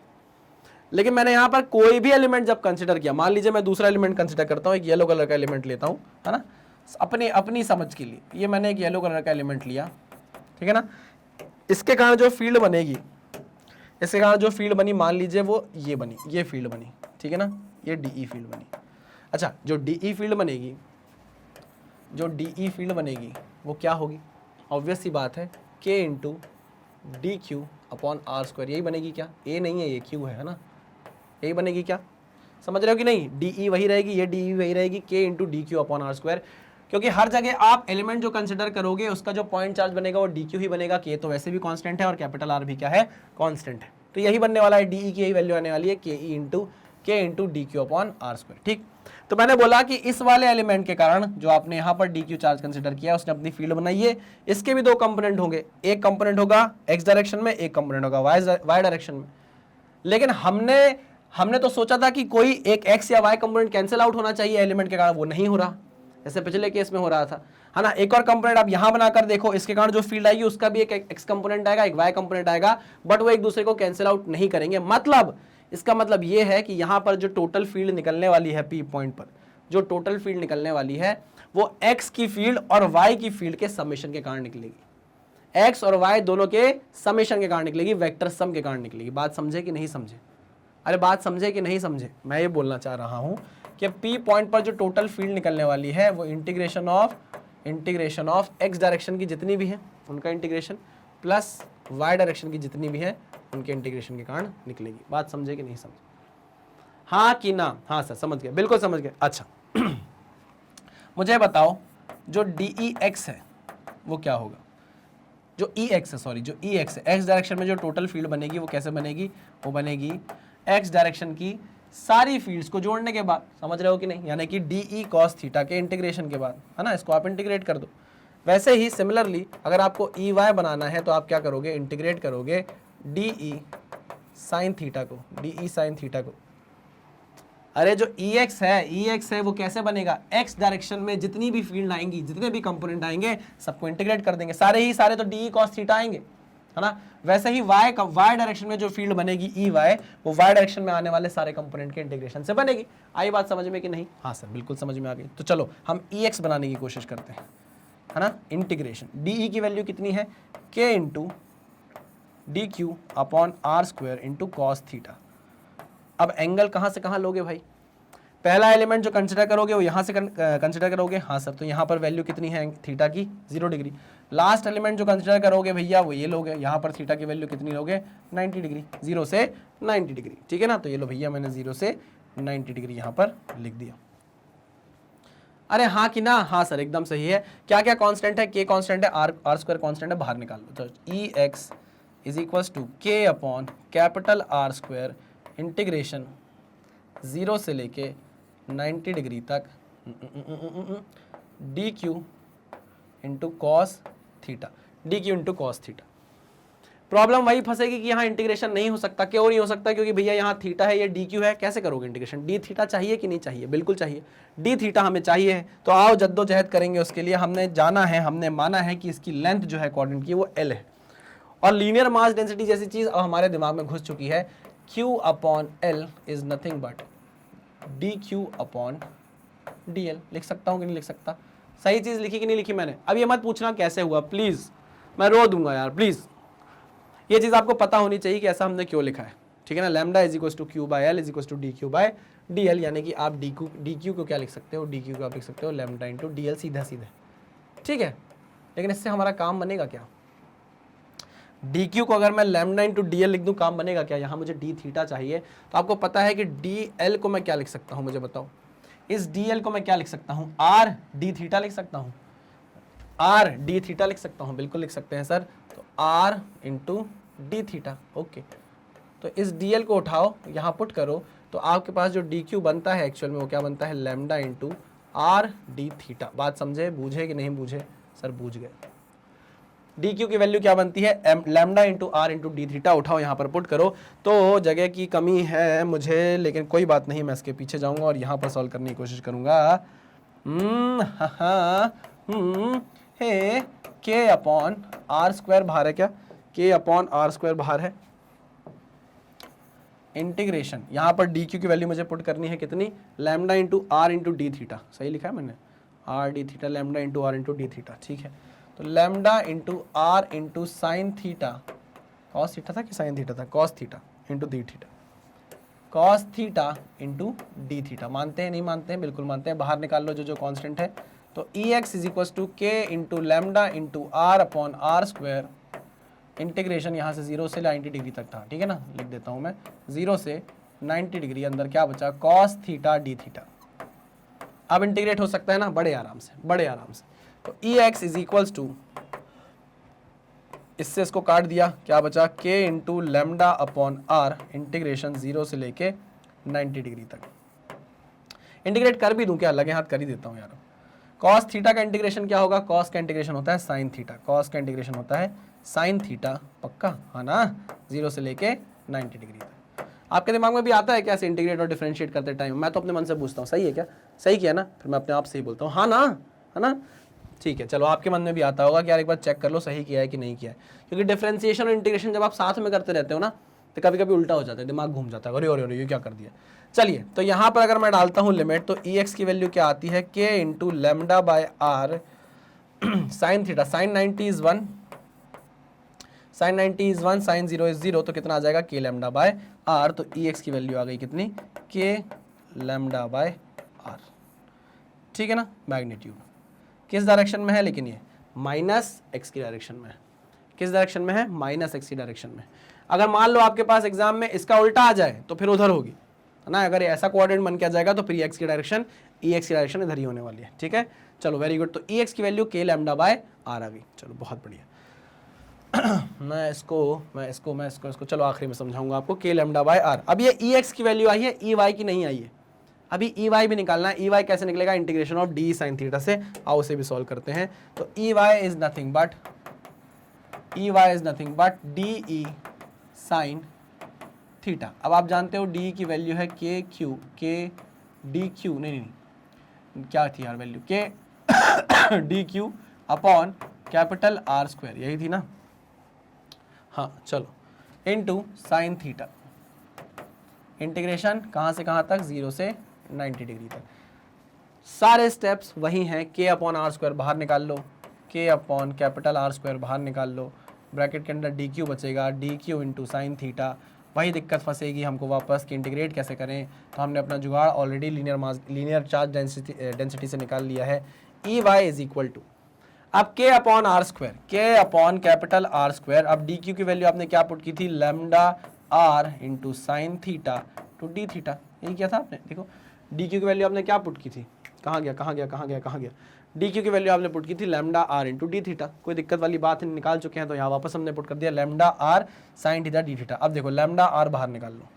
लेकिन मैंने यहाँ पर कोई भी एलिमेंट जब कंसिडर किया, मान लीजिए मैं दूसरा एलिमेंट कंसिडर करता हूँ, एक येलो कलर का एलिमेंट लेता हूँ, है ना, अपनी समझ के लिए। ये मैंने एक येलो कलर का एलिमेंट लिया, ठीक है ना। इसके कारण जो फील्ड बनेगी, इसके कारण जो फील्ड बनी, मान लीजिए वो ये बनी, ये फील्ड बनी, ठीक है ना, ये DE फील्ड बनी। अच्छा, जो DE फील्ड बनेगी वो क्या होगी, ऑब्वियस सी बात है, K into DQ upon R²। यही बनेगी क्या, A नहीं है ये Q है ना, यही बनेगी क्या, समझ रहे हो कि नहीं। DE वही रहेगी, ये DE वही रहेगी, K into DQ upon R²। क्योंकि हर जगह आप एलिमेंट जो कंसिडर करोगे उसका जो पॉइंट चार्ज बनेगा वो DQ ही बनेगा। K तो वैसे भी कांस्टेंट है और कैपिटल R भी क्या है, कांस्टेंट है। तो यही बनने वाला है, DE की यही वैल्यू आने वाली है, K into DQ upon R², ठीक। तो मैंने बोला कि इस वाले एलिमेंट के कारण जो आपने यहाँ पर DQ चार्ज कंसिडर किया, उसने अपनी फील्ड बनाई है। इसके भी दो कंपोनेंट होंगे, एक कंपोनेंट होगा x डायरेक्शन में, एक कंपोनेंट होगा y डायरेक्शन में। लेकिन हमने तो सोचा था कि कोई एक x या y कंपोनेंट कैंसिल आउट होना चाहिए एलिमेंट के कारण, वो नहीं हो रहा, जैसे पिछले केस में हो रहा था, है ना। एक और कंपोनेंट आप यहां बनाकर देखो, इसके कारण जो फील्ड आएगी उसका भी एक x कंपोनेंट आएगा, एक y कंपोनेंट आएगा, बट वो एक दूसरे को कैंसिल आउट नहीं करेंगे। मतलब इसका मतलब ये है कि यहां पर जो टोटल फील्ड निकलने वाली है P पॉइंट पर, जो टोटल फील्ड निकलने वाली है वो x की फील्ड और y की फील्ड के समेशन के कारण निकलेगी। x और y दोनों के समेशन के कारण निकलेगी, वेक्टर सम के कारण निकलेगी। बात समझे कि नहीं समझे? अरे बात समझे कि नहीं समझे? मैं ये बोलना चाह रहा हूं कि P पॉइंट पर जो टोटल फील्ड निकलने वाली है वो इंटीग्रेशन ऑफ x डायरेक्शन की जितनी भी है उनका इंटीग्रेशन प्लस y डायरेक्शन की जितनी भी है उनके इंटीग्रेशन के कारण निकलेगी। बात समझे कि नहीं समझे? हाँ कि ना? हाँ सर समझ गए, बिल्कुल समझ गए। अच्छा मुझे बताओ जो dEx है वो क्या होगा? जो EX है, सॉरी जो EX है, x डायरेक्शन में जो टोटल फील्ड बनेगी वो कैसे बनेगी? वो बनेगी x डायरेक्शन की सारी फील्ड्स को जोड़ने के बाद, समझ रहे हो कि नहीं? यानी कि DE cos थीटा के इंटीग्रेशन के बाद, है ना, इसको आप इंटीग्रेट कर दो। वैसे ही सिमिलरली अगर आपको EY बनाना है तो आप क्या करोगे? इंटीग्रेट करोगे DE साइन थीटा को, DE साइन थीटा को। अरे जो EX है वो कैसे बनेगा? x डायरेक्शन में जितनी भी फील्ड आएंगी, जितने भी कंपोनेंट आएंगे सबको इंटीग्रेट कर देंगे, सारे तो DE cos थीटा आएंगे, है ना। वैसे ही y डायरेक्शन में जो फील्ड बनेगी EY वो y डायरेक्शन में आने वाले सारे कंपोनेंट के इंटीग्रेशन से बनेगी। आई बात समझ में कि नहीं? हाँ सर बिल्कुल समझ में आ गई। तो चलो हम EX बनाने की कोशिश करते हैं, है ना। इंटीग्रेशन DE की वैल्यू कितनी है? k into DQ upon R square into cos theta. अब एंगल कहाँ से कहाँ लोगे भाई? पहला एलिमेंट जो कंसिडर करोगे वो यहाँ से कंसिडर करोगे। हाँ सर, तो यहाँ पर वैल्यू कितनी है थीटा की? 0 डिग्री। लास्ट एलिमेंट जो कंसिडर करोगे भैया वो ये लोगे, यहाँ पर थीटा की वैल्यू कितनी लोगे? 90 डिग्री, 0 से 90 डिग्री, ठीक है ना। तो ये लो भैया मैंने 0 से 90 डिग्री यहाँ पर लिख दिया। अरे हाँ कि ना? हाँ सर एकदम सही है। क्या क्या कांस्टेंट है? k कांस्टेंट है, r स्क्वायर कांस्टेंट है, बाहर निकाल लो। तो EX is equals to k upon capital R square integration 0 से लेके 90 डिग्री तक DQ into cos theta, DQ into cos theta. Problem वही फंसेगी कि यहाँ इंटीग्रेशन नहीं हो सकता। क्यों नहीं हो सकता? क्योंकि भैया यहाँ थीटा है, ये DQ है, कैसे करोगे इंटीग्रेशन? डी थीटा चाहिए कि नहीं चाहिए? बिल्कुल चाहिए, डी थीटा हमें चाहिए। तो आओ जद्दोजहद करेंगे उसके लिए। हमने जाना है, हमने माना है कि इसकी लेंथ जो है कोऑर्डिनेट की वो L है, और लीनियर मास डेंसिटी जैसी चीज अब हमारे दिमाग में घुस चुकी है। Q upon L is nothing but DQ upon DL। लिख सकता हूँ कि नहीं लिख सकता? सही चीज लिखी कि नहीं लिखी मैंने? अब ये मत पूछना कैसे हुआ प्लीज, मैं रो दूंगा यार प्लीज। ये चीज आपको पता होनी चाहिए कि ऐसा हमने क्यों लिखा है, ठीक है ना। Lambda is equal to Q by L is equal to D Q by D L, यानी कि आप डी क्यू को क्या लिख सकते हो? डी क्यू को आप लिख सकते हो लैम्डा इंटू डी एल, सीधा सीधा, ठीक है। लेकिन इससे हमारा काम बनेगा क्या? डी क्यू को अगर मैं लैम्डा इंटू डी एल लिख दूँ, काम बनेगा क्या? यहाँ मुझे डी थीटा चाहिए, तो आपको पता है कि डी एल को मैं क्या लिख सकता हूँ? मुझे बताओ। इस डी एल को मैं क्या लिख सकता हूँ? आर डी थीटा लिख सकता हूँ, आर डी थीटा लिख सकता हूँ, बिल्कुल लिख सकते हैं सर। तो R into D theta, okay. तो इस डी एल को उठाओ, यहाँ पुट करो, तो आपके पास जो डी क्यू बनता है एक्चुअल में वो क्या बनता है? Lambda into R D theta. बात समझे? बूझे कि नहीं बूझे? सर बूझ गए। डी क्यू की वैल्यू क्या बनती है? Lambda into R into D theta. उठाओ यहाँ पर पुट करो। तो जगह की कमी है मुझे, लेकिन कोई बात नहीं, मैं इसके पीछे जाऊँगा और यहाँ पर सॉल्व करने की कोशिश करूँगा। हे के अपॉन आर स्क्वायर बाहर है क्या? के अपॉन आर स्क्वायर बाहर है। इंटीग्रेशन यहाँ पर डी क्यू की वैल्यू मुझे पुट करनी है कितनी? Lambda into R into D theta. सही लिखा है मैंने? R D theta, lambda into R into D theta, ठीक है। तो lambda into R into sine theta, cos theta था कि साइन थीटा था? Cos theta into D theta, cos theta into D theta. मानते हैं नहीं मानते हैं? बिल्कुल मानते हैं। बाहर निकाल लो जो जो कांस्टेंट है। तो E X is equal to K into lambda into R upon R square. Integration यहाँ से 0 से 90 डिग्री तक था, ठीक है ना। लिख देता हूँ मैं 0 से 90 डिग्री, अंदर क्या बचा? Cos theta D theta. अब इंटीग्रेट हो सकता है ना बड़े आराम से, बड़े आराम से। तो E X is equals to, इससे इसको काट दिया, क्या बचा? K into lambda upon R, integration 0 से लेके 90 डिग्री तक। इंटीग्रेट कर भी दूं क्या? लगे हाथ कर ही देता हूं यार। कॉस थीटा का इंटीग्रेशन क्या होगा? कॉस का इंटीग्रेशन होता है साइन थीटा, कॉस का इंटीग्रेशन होता है साइन थीटा, पक्का है ना। 0 से लेके 90 डिग्री तक। आपके दिमाग में भी आता है क्या ऐसे इंटीग्रेट और डिफरेंशिएट करते टाइम? मैं तो अपने मन से पूछता हूँ, सही है क्या? सही किया ना? फिर मैं अपने आप से ही बोलता हूँ हाँ ना, है ना। ठीक है, चलो आपके मन में भी आता होगा कि यार एक बार चेक कर लो सही किया है कि नहीं किया है। क्योंकि डिफरेंशिएशन और इंटीग्रेशन जब आप साथ में करते रहते हो ना, तो कभी कभी उल्टा हो जाता है, दिमाग घूम जाता है, अरे अरे अरे ये क्या कर दिया। चलिए, तो यहाँ पर अगर मैं डालता हूँ लिमिट, तो ई एक्स की वैल्यू क्या आती है, K into lambda by R sine theta, sine 90 is 1, sine 90 is 1, sine 0 is 0, तो कितना आ जाएगा, के लेमडा बाय आर। तो ई एक्स की वैल्यू आ गई कितनी, के लेमडा बाय आर, ठीक है ना। मैग्नीट्यूड किस डायरेक्शन में है, लेकिन ये माइनस एक्स की डायरेक्शन में है। किस डायरेक्शन में है, माइनस एक्स की डायरेक्शन में। अगर मान लो आपके पास एग्जाम में इसका उल्टा आ जाए तो फिर उधर होगी, है ना। अगर ऐसा कोऑर्डिनेट बन के आ जाएगा तो फिर एक्स की डायरेक्शन, ई एक्स की डायरेक्शन इधर ही होने वाली है, ठीक है। चलो वेरी गुड, तो ई एक्स की वैल्यू के लेमडा बाय आर आ गई। चलो बहुत बढ़िया। मैं इसको चलो आखिरी में समझाऊंगा आपको, के लेमडा बाय आर। अब ये ई एक्स की वैल्यू आई है, ई वाई की नहीं आई है। अभी ई वाई भी निकालना है। ई वाई कैसे निकलेगा, integration of D sine theta से। आओ उसे भी सॉल्व करते हैं। तो E Y is nothing but D E sine theta. अब आप जानते हो डी की वैल्यू है के क्यू, के डी क्यू, नहीं क्या थी यार वैल्यू, के D Q upon capital R square, यही थी ना। हाँ चलो, इनटू साइन थीटा, इंटीग्रेशन कहाँ से कहाँ तक, 0 से 90 डिग्री तक। सारे स्टेप्स वही हैं। के अपॉन आर स्क्वायर बाहर निकाल लो, के अपॉन कैपिटल आर स्क्वायर बाहर निकाल लो, ब्रैकेट के अंदर डी क्यू बचेगा, D Q into sine theta. वही दिक्कत फंसेगी हमको वापस कि इंटीग्रेट कैसे करें। तो हमने अपना जुगाड़ ऑलरेडी लीनियर चार्ज डेंसिटी से निकाल लिया है। E Y is equal to, अब K upon R square, K upon capital R square. अब डी क्यू की वैल्यू आपने क्या पुट की थी, lambda R into sine theta to D theta, यही किया था आपने। देखो डी क्यू की वैल्यू आपने क्या पुट की थी, कहाँ गया, डी क्यू की वैल्यू आपने पुट की थी lambda R into D theta. कोई दिक्कत वाली बात नहीं, निकाल चुके हैं। तो यहाँ वापस हमने पुट कर दिया lambda R sine theta D theta. अब देखो लेमडा आर बाहर निकाल लो,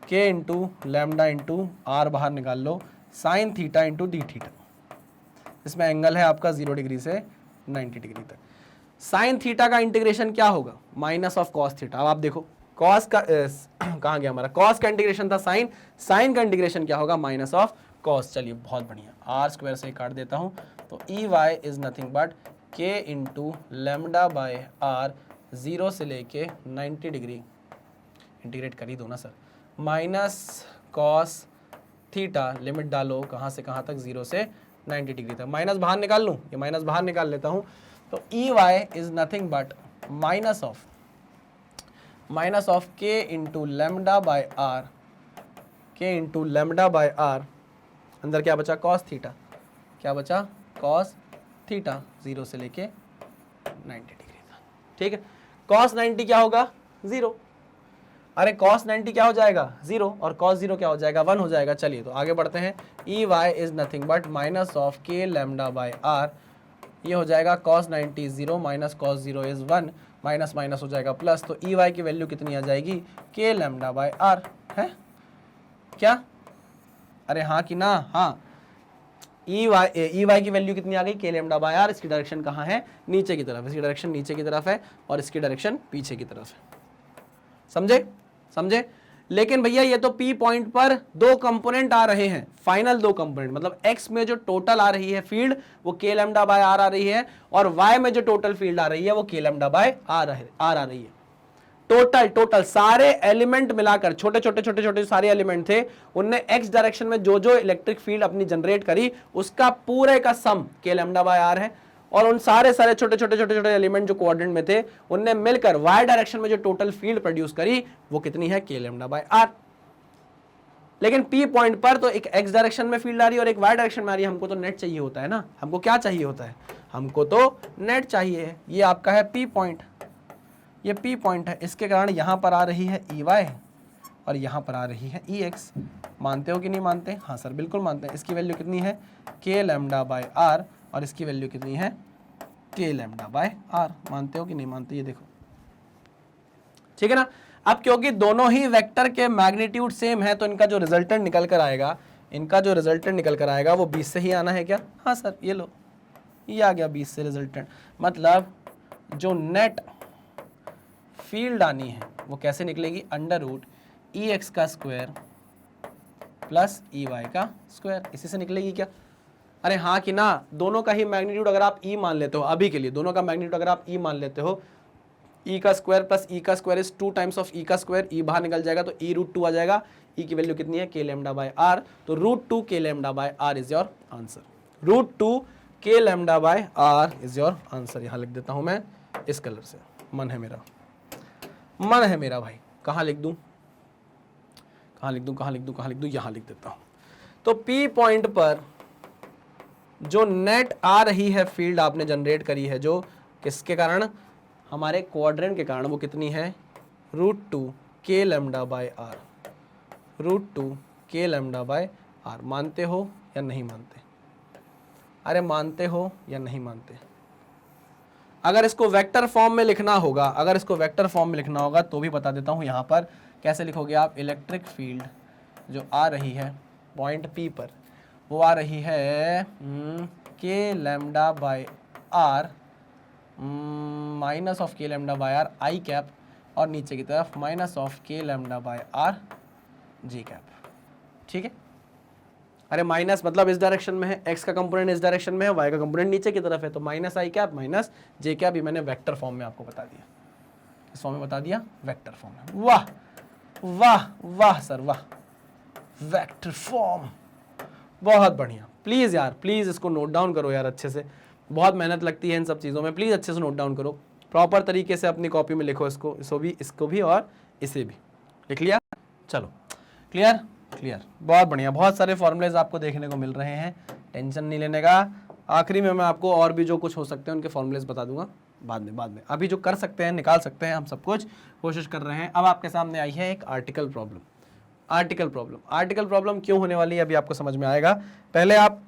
के इंटू लेमडा इंटू आर बाहर निकाल लो, sine theta into D theta. इसमें एंगल है आपका 0 डिग्री से 90 डिग्री तक। साइन थीटा का इंटीग्रेशन क्या होगा, माइनस ऑफ कॉस थीटा। अब आप देखो कॉस का कहाँ गया हमारा, कॉस का इंटीग्रेशन था साइन, साइन का इंटीग्रेशन क्या होगा, माइनस ऑफ कॉस। चलिए बहुत बढ़िया, आर स्क्वायर से काट देता हूँ। तो E Y is nothing but K into lambda by R, 0 से लेके 90 डिग्री, इंटीग्रेट कर ही दो ना sir, minus cos theta, limit डालो कहाँ से कहाँ तक, 0 से 90 डिग्री तक। माइनस बाहर निकाल लूँ, ये माइनस बाहर निकाल लेता हूँ। तो E Y is nothing but minus of K into lambda by R, K into lambda by R, अंदर क्या बचा, कॉस थीटा, क्या बचा, कॉस थीटा, 0 से लेके 90 डिग्री था, ठीक है। कॉस 90 क्या होगा, 0। अरे कॉस 90 क्या हो जाएगा, 0, और कॉस 0 क्या हो जाएगा, 1 हो जाएगा। चलिए तो आगे बढ़ते हैं। E Y is nothing but minus of K lambda by R, ये हो जाएगा cos 90 0 minus cos 0 is 1, minus minus हो जाएगा प्लस। तो ई वाई की वैल्यू कितनी आ जाएगी, के लेमडा बाय आर है क्या, अरे हाँ कि ना, हाँ। ई वाई की वैल्यू कितनी आ गई, के लेमडा बाय आर। इसकी डायरेक्शन कहाँ है, नीचे की तरफ, इसकी डायरेक्शन नीचे की तरफ है और इसकी डायरेक्शन पीछे की तरफ है। समझे। लेकिन भैया ये तो पी पॉइंट पर 2 कंपोनेंट आ रहे हैं, फाइनल 2 कंपोनेंट, मतलब एक्स में जो टोटल आ रही है फील्ड वो के लेमडा बाय आर आ रही है, और वाई में जो टोटल फील्ड आ रही है वो के लेमडा बाय आर आ रही है। टोटल सारे एलिमेंट मिलाकर, छोटे सारे एलिमेंट थे, उनने एक्स डायरेक्शन में जो इलेक्ट्रिक फील्ड अपनी जनरेट करी उसका पूरे का सम के लेमडा बाय आर है। और उन सारे छोटे एलिमेंट जो कोऑर्डिनेट में थे उनने मिलकर वाई डायरेक्शन में जो टोटल फील्ड प्रोड्यूस करी वो कितनी है, के लेमडा बाय आर। लेकिन पी पॉइंट पर तो एक एक्स डायरेक्शन में फील्ड आ रही है और एक वाई डायरेक्शन में आ रही है। हमको तो नेट चाहिए होता है ना, हमको क्या चाहिए होता है, हमको तो नेट चाहिए। ये आपका है पी पॉइंट, ये पी पॉइंट है, इसके कारण यहां पर आ रही है ई वाई और यहां पर आ रही है ई एक्स। मानते हो कि नहीं मानते, हाँ सर बिल्कुल मानते हैं। इसकी वैल्यू कितनी है, के लेमडा बाय आर, और इसकी वैल्यू कितनी है, के लेमडा बाय आर। मानते हो कि नहीं मानते, ये देखो, ठीक है ना। अब क्योंकि दोनों ही वेक्टर के मैग्नीट्यूड सेम है तो इनका जो रिजल्टेंट निकल कर आएगा वो 20 से ही आना है क्या, हाँ सर, ये लो, ये आ गया 20 से रिजल्टेंट। मतलब जो नेट फील्ड आनी है वो कैसे निकलेगी, अंडर रूट ई एक्स का स्क्वायर प्लस ई वाई का स्क्वायर, इसी से निकलेगी क्या। अरे हाँ कि ना, दोनों का ही मैग्नीट्यूड अगर आप ई मान लेते हो, अभी के लिए दोनों का मैग्नीट्यूड अगर आप ई मान लेते हो ई का स्क्वायर प्लस ई का स्क्वायर इज 2 टाइम्स ऑफ ई का स्क्वायर, ई बाहर निकल जाएगा तो ई रूट 2 आ जाएगा, ई की वैल्यू कितनी है k लैम्डा बाय आर, तो root 2 k lambda by R is your answer, root 2 k lambda by R is your answer. यहाँ लिख देता हूँ मैं इस कलर से, मन है मेरा, मन है मेरा भाई, कहाँ लिख दूँ, कहाँ लिख दूँ, कहाँ लिख दूँ, कहाँ लिख दूँ, यहाँ लिख देता हूँ। तो P पॉइंट पर जो नेट आ रही है फील्ड आपने जनरेट करी है, जो किसके कारण, हमारे क्वाड्रेंट के कारण, वो कितनी है, root 2 k lambda by R, root 2 k lambda by R. मानते हो या नहीं मानते, अरे मानते हो या नहीं मानते। अगर इसको वेक्टर फॉर्म में लिखना होगा, अगर इसको वेक्टर फॉर्म में लिखना होगा तो भी बता देता हूँ यहाँ पर कैसे लिखोगे आप। इलेक्ट्रिक फील्ड जो आ रही है पॉइंट P पर, वो आ रही है k lambda by R minus of k lambda by R I cap, और नीचे की तरफ minus of k lambda by R J cap, ठीक है। अरे माइनस मतलब इस डायरेक्शन में है, x का कंपोनेंट इस डायरेक्शन में है, y का कंपोनेंट नीचे की तरफ है, तो माइनस आई कैप माइनस जे कैप, ये मैंने वेक्टर फॉर्म में आपको बता दिया, इस फॉर्म में बता दिया, वेक्टर फॉर्म में। वाह वाह वाह सर वाह, वेक्टर फॉर्म, बहुत बढ़िया। प्लीज़ यार, प्लीज़ इसको नोट डाउन करो यार अच्छे से, बहुत मेहनत लगती है इन सब चीज़ों में, प्लीज़ अच्छे से नोट डाउन करो, प्रॉपर तरीके से अपनी कॉपी में लिखो इसको भी और इसे भी। लिख लिया, चलो क्लियर, क्लियर, बहुत बढ़िया। बहुत सारे फॉर्मूलेज आपको देखने को मिल रहे हैं, टेंशन नहीं लेने का। आखिरी में मैं आपको और भी जो कुछ हो सकते हैं उनके फॉर्मूलेज बता दूंगा बाद में। अभी जो कर सकते हैं, निकाल सकते हैं, हम सब कुछ कोशिश कर रहे हैं। अब आपके सामने आई है एक आर्टिकल प्रॉब्लम। आर्टिकल प्रॉब्लम क्यों होने वाली है अभी आपको समझ में आएगा। पहले आप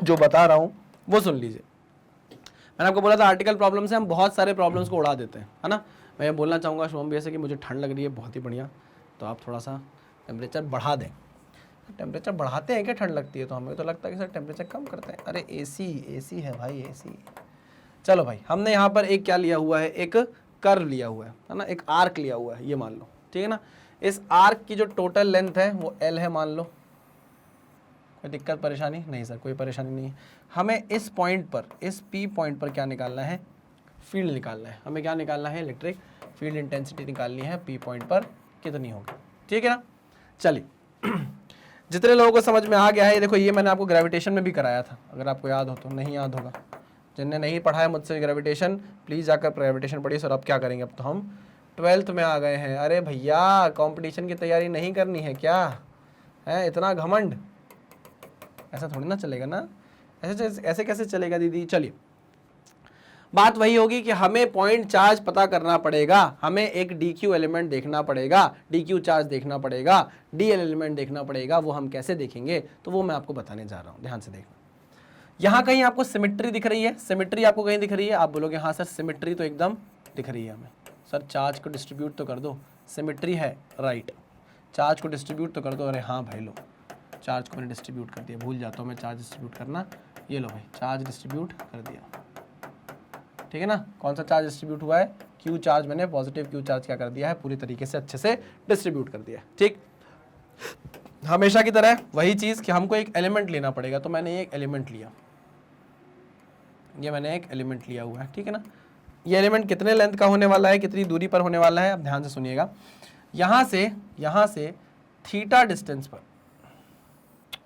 जो बता रहा हूं वो सुन लीजिए। मैंने आपको बोला था आर्टिकल प्रॉब्लम से हम बहुत सारे प्रॉब्लम्स को उड़ा देते हैं, है ना। मैं ये बोलना चाहूँगा शुभम भैया से कि मुझे ठंड लग रही है बहुत ही बढ़िया, तो आप थोड़ा सा टेम्परेचर बढ़ा दें। टेम्परेचर बढ़ाते हैं क्या ठंड लगती है तो हमें तो लगता है कि सर टेम्परेचर कम करते हैं। अरे एसी है भाई, एसी। चलो भाई, हमने यहाँ पर एक क्या लिया हुआ है, एक कर्व लिया हुआ है ना, एक आर्क लिया हुआ है, ये मान लो, ठीक है ना। इस आर्क की जो टोटल लेंथ है वो L है मान लो। कोई दिक्कत परेशानी नहीं सर, कोई परेशानी नहीं है। हमें इस पॉइंट पर, इस P पॉइंट पर क्या निकालना है, फील्ड निकालना है। हमें क्या निकालना है, इलेक्ट्रिक फील्ड इंटेंसिटी निकालनी है P पॉइंट पर कितनी होगी, ठीक है ना। चलिए जितने लोगों को समझ में आ गया है, ये देखो, ये मैंने आपको ग्रेविटेशन में भी कराया था, अगर आपको याद हो तो। नहीं याद होगा, जिनने नहीं पढ़ा है मुझसे ग्रेविटेशन, प्लीज़ जाकर ग्रेविटेशन पढ़िए। सर अब क्या करेंगे, अब तो हम 12th में आ गए हैं। अरे भैया, कंपटीशन की तैयारी नहीं करनी है क्या, है इतना घमंड, ऐसा थोड़ी ना चलेगा ना, ऐसे कैसे चलेगा दीदी। चलिए, बात वही होगी कि हमें पॉइंट चार्ज पता करना पड़ेगा, हमें एक DQ एलिमेंट देखना पड़ेगा, DQ चार्ज देखना पड़ेगा, DL एलिमेंट देखना पड़ेगा। वो हम कैसे देखेंगे, तो वो मैं आपको बताने जा रहा हूँ, ध्यान से देखना। यहाँ कहीं आपको सिमेट्री दिख रही है, सिमेट्री आपको कहीं दिख रही है, आप बोलोगे हाँ सर सिमेट्री तो एकदम दिख रही है हमें। सर चार्ज को डिस्ट्रीब्यूट तो कर दो, सिमेट्री है, राइट। चार्ज को डिस्ट्रीब्यूट तो कर दो। अरे हाँ भाई, लो चार्ज को मैंने डिस्ट्रीब्यूट कर दिया, भूल जाता हूँ मैं चार्ज डिस्ट्रीब्यूट करना। ये लो भाई, चार्ज डिस्ट्रीब्यूट कर दिया, ठीक है ना। कौन सा चार्ज डिस्ट्रीब्यूट हुआ है, Q चार्ज, मैंने पॉजिटिव Q चार्ज क्या कर दिया है, पूरी तरीके से अच्छे से डिस्ट्रीब्यूट कर दिया है, ठीक। हमेशा की तरह वही चीज़ कि हमको एक एलिमेंट लेना पड़ेगा, तो मैंने एक एलिमेंट लिया, ये मैंने एक एलिमेंट लिया हुआ है, ठीक है ना। ये एलिमेंट कितने लेंथ का होने वाला है, कितनी दूरी पर होने वाला है, अब ध्यान से सुनिएगा। यहाँ से थीटा डिस्टेंस पर,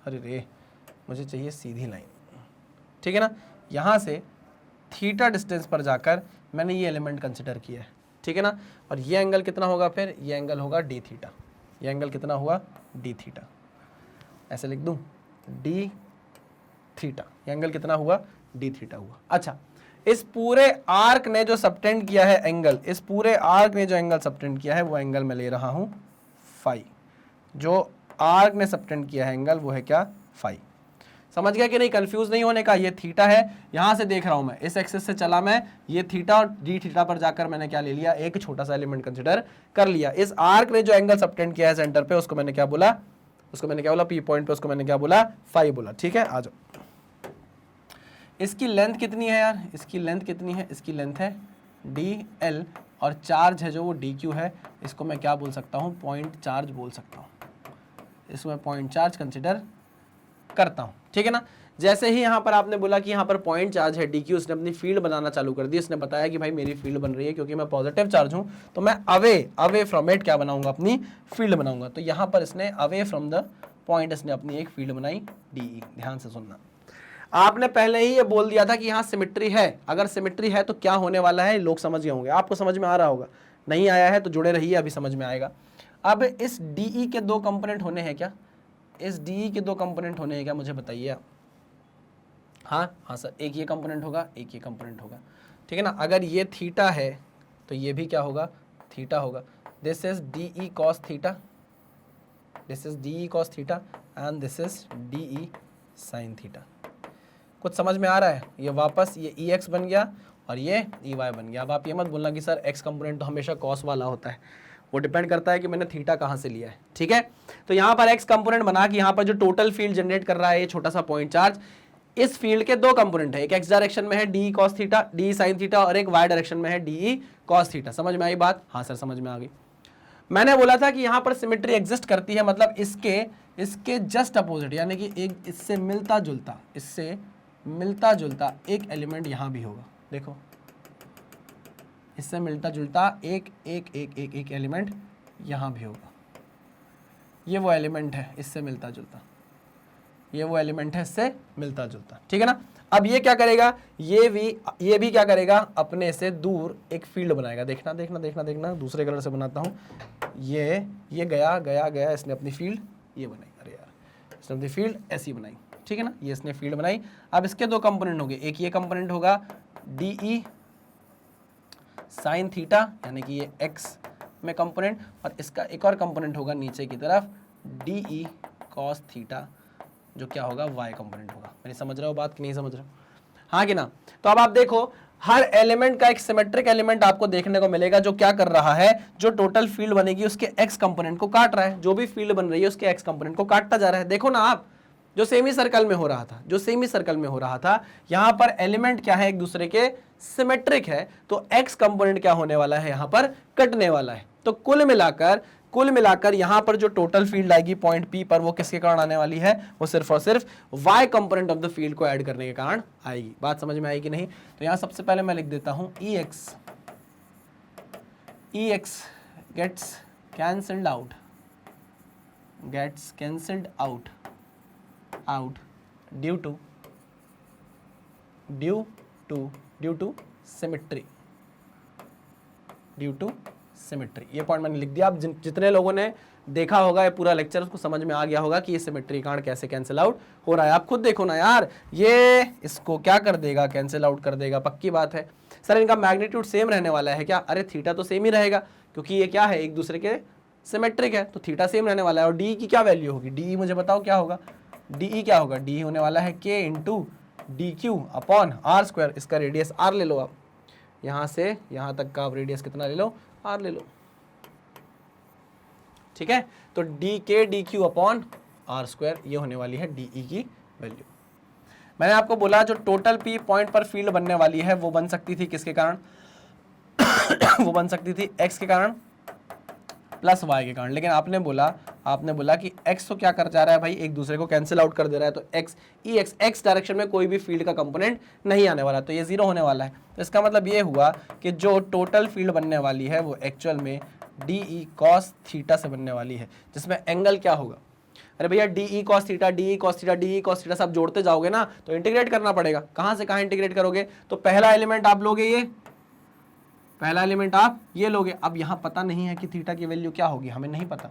अरे रे मुझे चाहिए सीधी लाइन, ठीक है ना। यहाँ से थीटा डिस्टेंस पर जाकर मैंने ये एलिमेंट कंसिडर किया है, ठीक है ना। और ये एंगल कितना होगा, फिर ये एंगल होगा d थीटा। ये एंगल कितना हुआ, d थीटा, ऐसे लिख दूं, d थीटा। ये एंगल कितना हुआ, d थीटा हुआ। अच्छा, इस पूरे आर्क ने जो सबटेंड किया है एंगल, इस पूरे आर्क ने जो एंगल सबटेंड किया है वो एंगल मैं ले रहा हूं फाई। जो आर्क ने सबटेंड किया है एंगल वो है क्या, फाई। समझ गया कि नहीं, कंफ्यूज नहीं होने का। ये थीटा है, यहां से देख रहा हूं मैं, इस एक्सिस से चला मैं, ये थीटा और डी थीटा पर जाकर मैंने क्या ले लिया, एक छोटा सा एलिमेंट कंसिडर कर लिया। इस आर्क ने जो एंगल सबटेंड किया है सेंटर पे, उसको मैंने क्या बोला, पी पॉइंट पे, उसको मैंने क्या बोला, फाई बोला, ठीक है। आ जाओ, इसकी लेंथ कितनी है यार, इसकी लेंथ कितनी है, इसकी लेंथ है DL, और चार्ज है जो वो DQ है। इसको मैं क्या बोल सकता हूँ, पॉइंट चार्ज बोल सकता हूँ, इसको मैं पॉइंट चार्ज कंसिडर करता हूँ, ठीक है ना। जैसे ही यहाँ पर आपने बोला कि यहाँ पर पॉइंट चार्ज है DQ, उसने अपनी फील्ड बनाना चालू कर दी, उसने बताया कि भाई मेरी फील्ड बन रही है क्योंकि मैं पॉजिटिव चार्ज हूँ, तो मैं अवे फ्रॉम इट क्या बनाऊंगा, अपनी फील्ड बनाऊंगा। तो यहाँ पर इसने अवे फ्रॉम द पॉइंट इसने अपनी एक फील्ड बनाई DE। ध्यान से सुनना, आपने पहले ही ये बोल दिया था कि यहाँ सिमेट्री है, अगर सिमेट्री है तो क्या होने वाला है लोग समझ गए होंगे, आपको समझ में आ रहा होगा, नहीं आया है तो जुड़े रहिए, अभी समझ में आएगा। अब इस DE के दो कंपोनेंट होने हैं क्या, इस DE के दो कंपोनेंट होने हैं क्या, मुझे बताइए आप। हाँ सर, एक ये कंपोनेंट होगा, एक ये कंपोनेंट होगा, ठीक है ना। अगर ये थीटा है तो ये भी क्या होगा, थीटा होगा। This is DE cos theta, this is DE cos theta and this is DE sin theta. कुछ समझ में आ रहा है, ये वापस ये EX बन गया और ये EY बन गया। अब आप ये मत बोलना कि सर x कंपोनेंट तो हमेशा cos वाला होता है, वो डिपेंड करता है कि मैंने थीटा कहाँ से लिया है, ठीक है। तो यहाँ पर x कंपोनेंट बना कि यहाँ पर जो टोटल फील्ड जनरेट कर रहा है ये छोटा सा पॉइंट चार्ज, इस फील्ड के दो कंपोनेंट है, एक x डायरेक्शन में है DE cos theta, DE sin theta, और एक y डायरेक्शन में है DE cos थीटा। समझ में आई बात? हाँ सर समझ में आ गई। मैंने बोला था कि यहाँ पर सिमेट्री एग्जिस्ट करती है, मतलब इसके जस्ट अपोजिट, यानी कि एक इससे मिलता जुलता, इससे मिलता जुलता एक एलिमेंट यहाँ भी होगा। देखो, इससे मिलता जुलता एक एलिमेंट यहाँ भी होगा। ये वो एलिमेंट है इससे मिलता जुलता, ये वो एलिमेंट है इससे मिलता जुलता, ठीक है ना। अब ये क्या करेगा, ये भी क्या करेगा, अपने से दूर एक फील्ड बनाएगा। देखना देखना देखना देखना, दूसरे कलर से बनाता हूँ। ये गया गया गया, इसने अपनी फील्ड ये बनाई, अरे यार, इसने अपनी फील्ड ऐसी बनाई, ठीक है ना, ये इसने फील्ड बनाई। अब इसके दो कंपोनेंट होंगे, एक ये कंपोनेंट होगा DE sin थीटा, यानी कि ये x में कंपोनेंट, और इसका एक और कंपोनेंट होगा नीचे की तरफ DE cos थीटा, जो क्या होगा, y कंपोनेंट होगा। मेरी समझ रहे हो बात कि नहीं समझ रहे हो, हाँ कि ना। तो अब आप देखो, हर एलिमेंट का एक सिमेट्रिक एलिमेंट आपको देखने को मिलेगा जो क्या कर रहा है, जो टोटल फील्ड बनेगी उसके x कंपोनेंट को काट रहा है, जो भी फील्ड बन रही है उसके x कंपोनेंट को काटता जा रहा है। देखो ना आप, जो सेमी सर्कल में हो रहा था, यहां पर एलिमेंट क्या है, एक दूसरे के सिमेट्रिक है, तो x कंपोनेंट क्या होने वाला है, यहां पर कटने वाला है। तो कुल मिलाकर यहां पर जो टोटल फील्ड आएगी पॉइंट P पर, वो किसके कारण आने वाली है, वो सिर्फ और सिर्फ y component of the field को ऐड करने के कारण आएगी। बात समझ में आएगी नहीं? तो यहां सबसे पहले मैं लिख देता हूं EX gets cancelled out due to symmetry, ये पॉइंट मैंने लिख दिया। आप जितने लोगों ने देखा होगा ये पूरा लेक्चर, उसको समझ में आ गया होगा कि ये सिमेट्री कारण कैसे कैंसिल आउट हो रहा है। आप खुद देखो ना यार, ये इसको क्या कर देगा, कैंसिल आउट कर देगा, पक्की बात है। सर इनका मैग्नीट्यूड सेम रहने वाला है क्या? अरे थीटा तो सेम ही रहेगा, क्योंकि ये क्या है, एक दूसरे के सिमेट्रिक है, तो थीटा सेम रहने वाला है। और डी की क्या वैल्यू होगी, डी मुझे बताओ क्या होगा, डी क्या होगा, डी होने वाला है k into D Q upon R square. इसका रेडियस आर ले लो आप, यहाँ से यहाँ तक का आप रेडियस कितना ले लो, आर ले लो, ठीक है। तो D K D Q upon R square, ये होने वाली है डी ई की वैल्यू। मैंने आपको बोला जो टोटल पी पॉइंट पर फील्ड बनने वाली है वो बन सकती थी किसके कारण वो बन सकती थी x के कारण प्लस y के कारण। लेकिन आपने बोला कि x तो क्या कर जा रहा है भाई, एक दूसरे को कैंसिल आउट कर दे रहा है, तो x डायरेक्शन में कोई भी फील्ड का कंपोनेंट नहीं आने वाला, तो ये जीरो होने वाला है। तो इसका मतलब ये हुआ कि जो टोटल फील्ड बनने वाली है वो एक्चुअल में डी ई कॉस थीटा से बनने वाली है, जिसमें एंगल क्या होगा, अरे भैया D E cos theta, D E cos theta, D E cos theta सब जोड़ते जाओगे ना तो इंटीग्रेट करना पड़ेगा। कहाँ से कहाँ इंटीग्रेट करोगे, तो पहला एलिमेंट आप लोगे, ये पहला एलिमेंट आप ये लोगे। अब यहाँ पता नहीं है कि थीटा की वैल्यू क्या होगी, हमें नहीं पता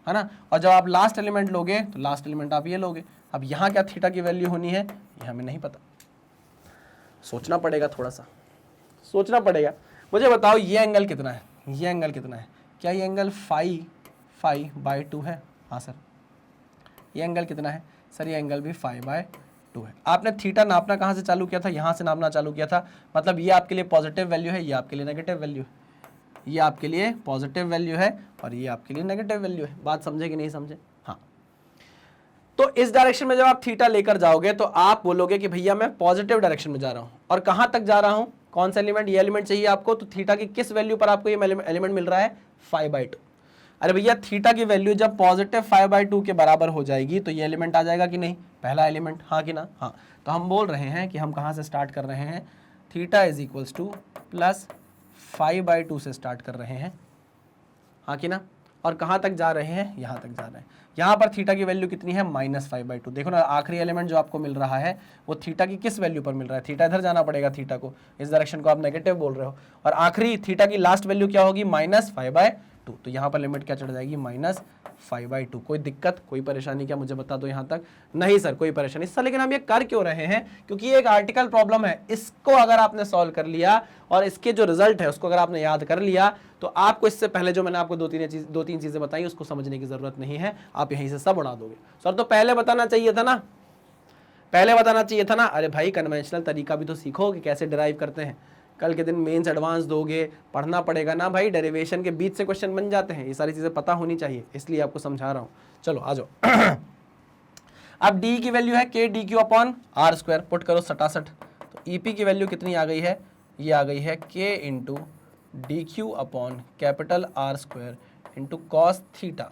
है ना। और जब आप लास्ट एलिमेंट लोगे तो लास्ट एलिमेंट आप ये लोगे। अब यहाँ क्या थीटा की वैल्यू होनी है ये हमें नहीं पता, सोचना पड़ेगा, थोड़ा सा सोचना पड़ेगा। मुझे बताओ ये एंगल कितना है, ये एंगल कितना है, क्या ये एंगल फाई बाय 2 है? हाँ सर। ये एंगल कितना है सर, ये एंगल भी फाई बाय 2 है। आपने थीटा नापना कहाँ से चालू किया था, यहाँ से नापना चालू किया था, मतलब ये आपके लिए पॉजिटिव वैल्यू है, ये आपके लिए नेगेटिव वैल्यू है, ये आपके लिए पॉजिटिव वैल्यू है और ये आपके लिए नेगेटिव वैल्यू है। बात समझे कि नहीं समझे? हाँ। तो इस डायरेक्शन में जब आप थीटा लेकर जाओगे तो आप बोलोगे कि भैया मैं पॉजिटिव डायरेक्शन में जा रहा हूँ, और कहाँ तक जा रहा हूँ, कौन सा एलिमेंट, ये एलिमेंट चाहिए आपको, तो थीटा की किस वैल्यू पर आपको ये एलिमेंट मिल रहा है, 5/2। अरे भैया थीटा की वैल्यू जब पॉजिटिव 5/2 के बराबर हो जाएगी तो ये एलिमेंट आ जाएगा कि नहीं, पहला एलिमेंट, हाँ कि ना, हाँ। तो हम बोल रहे हैं कि हम कहाँ से स्टार्ट कर रहे हैं, theta is equals two plus 5/2 से स्टार्ट कर रहे हैं, हाँ कि ना, और कहाँ तक जा रहे हैं, यहाँ तक जा रहे हैं। यहाँ पर थीटा की वैल्यू कितनी है, -5/2। देखो ना आखिरी एलिमेंट जो आपको मिल रहा है वो थीटा की किस वैल्यू पर मिल रहा है, थीटा इधर जाना पड़ेगा, थीटा को इस डायरेक्शन को आप नेगेटिव बोल रहे हो, और आखिरी थीटा की लास्ट वैल्यू क्या होगी, -5/2। तो यहाँ पर लिमिट क्या चढ़ जाएगी, -5/2। कोई दिक्कत, कोई परेशानी क्या, मुझे बता दो यहाँ तक। नहीं सर कोई परेशानी सर, लेकिन हम ये कर क्यों रहे हैं, क्योंकि ये एक आर्टिकल प्रॉब्लम है। इसको अगर आपने सॉल्व कर लिया और इसके जो रिजल्ट है उसको अगर आपने याद कर लिया तो आपको इससे पहले जो मैंने आपको दो तीन चीजें बताई उसको समझने की जरूरत नहीं है, आप यहीं से सब उड़ा दोगे। सर तो पहले बताना चाहिए था ना, पहले बताना चाहिए था ना। अरे भाई कन्वेंशनल तरीका भी तो सीखो कि कैसे डिराइव करते हैं, कल के दिन मेंस एडवांस दोगे, पढ़ना पड़ेगा ना भाई, डेरिवेशन के बीच से क्वेश्चन बन जाते हैं, ये सारी चीजें पता होनी चाहिए, इसलिए आपको समझा रहा हूं। चलो आ जाओ। अब d की वैल्यू है k dq upon R square, put करो सटासट। तो EP की वैल्यू कितनी आ गई है, ये आ गई है k into D Q upon capital R square into cos theta,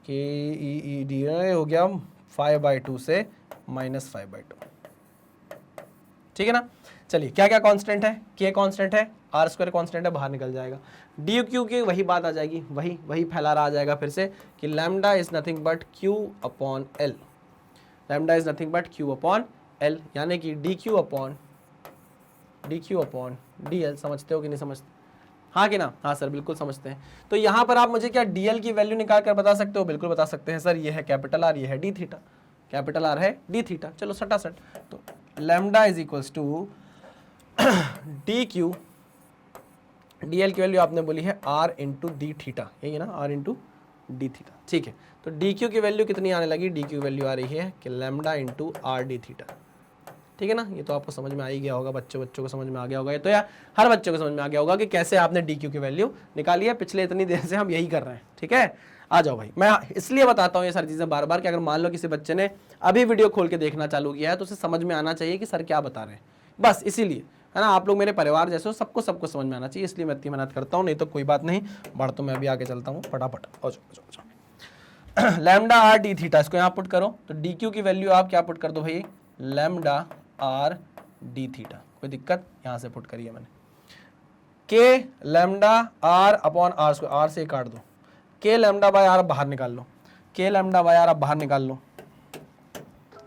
के ई डी हो गया 5/2 से -5/2, ठीक है ना। चलिए क्या क्या कांस्टेंट है, k कांस्टेंट है, आर स्क्वायर कांस्टेंट है, बाहर निकल जाएगा। डी क्यू की वही बात आ जाएगी, वही फैला रहा जाएगा फिर से कि lambda is nothing but q upon L, lambda is nothing but q upon L, यानी कि D Q upon D L. समझते हो कि नहीं समझते, हाँ कि ना, हाँ सर बिल्कुल समझते हैं। तो यहाँ पर आप मुझे क्या डी एल की वैल्यू निकाल कर बता सकते हो, बिल्कुल बता सकते हैं सर। ये है कैपिटल आर, ये है डी थीटा, कैपिटल आर है डी थीटा। चलो सटासट, तो lambda is equals to D Q, D L की वैल्यू आपने बोली है आर इंटू डी थीटा, यही है ना, आर इंटू डी थीटा, ठीक है। तो डी क्यू की वैल्यू कितनी आने लगी, डी क्यू वैल्यू आ रही है कि lambda into R D theta, ठीक है ना। ये तो आपको समझ में आ ही गया होगा, बच्चों को समझ में आ गया होगा, ये तो यार हर बच्चे को समझ में आ गया होगा कि कैसे आपने डी क्यू की वैल्यू निकाली है। पिछले इतनी देर से हम यही कर रहे हैं, ठीक है। आ जाओ भाई, मैं इसलिए बताता हूँ ये सारी चीज़ें बार बार कि अगर मान लो किसी बच्चे ने अभी वीडियो खोल के देखना चालू किया है तो उसे समझ में आना चाहिए कि सर क्या बता रहे हैं, बस इसीलिए, है ना। आप लोग मेरे परिवार जैसे हो, सबको समझ में आना चाहिए, इसलिए मैं इतनी मेहनत करता हूँ, नहीं तो कोई बात नहीं, बढ़ तो मैं अभी आगे चलता हूँ फटाफट। लैम्डा आर डी थीटा, इसको यहाँ पुट करो, तो डी क्यू की वैल्यू आप क्या पुट कर दो भाई, लैम्डा आर डी थीटा, कोई दिक्कत, यहाँ से पुट करिए मैंने, K lambda R upon R square, R से काट दो, के लैम्डा बाय आर बाहर निकाल लो, के लैम्डा बाय आर आप बाहर निकाल लो।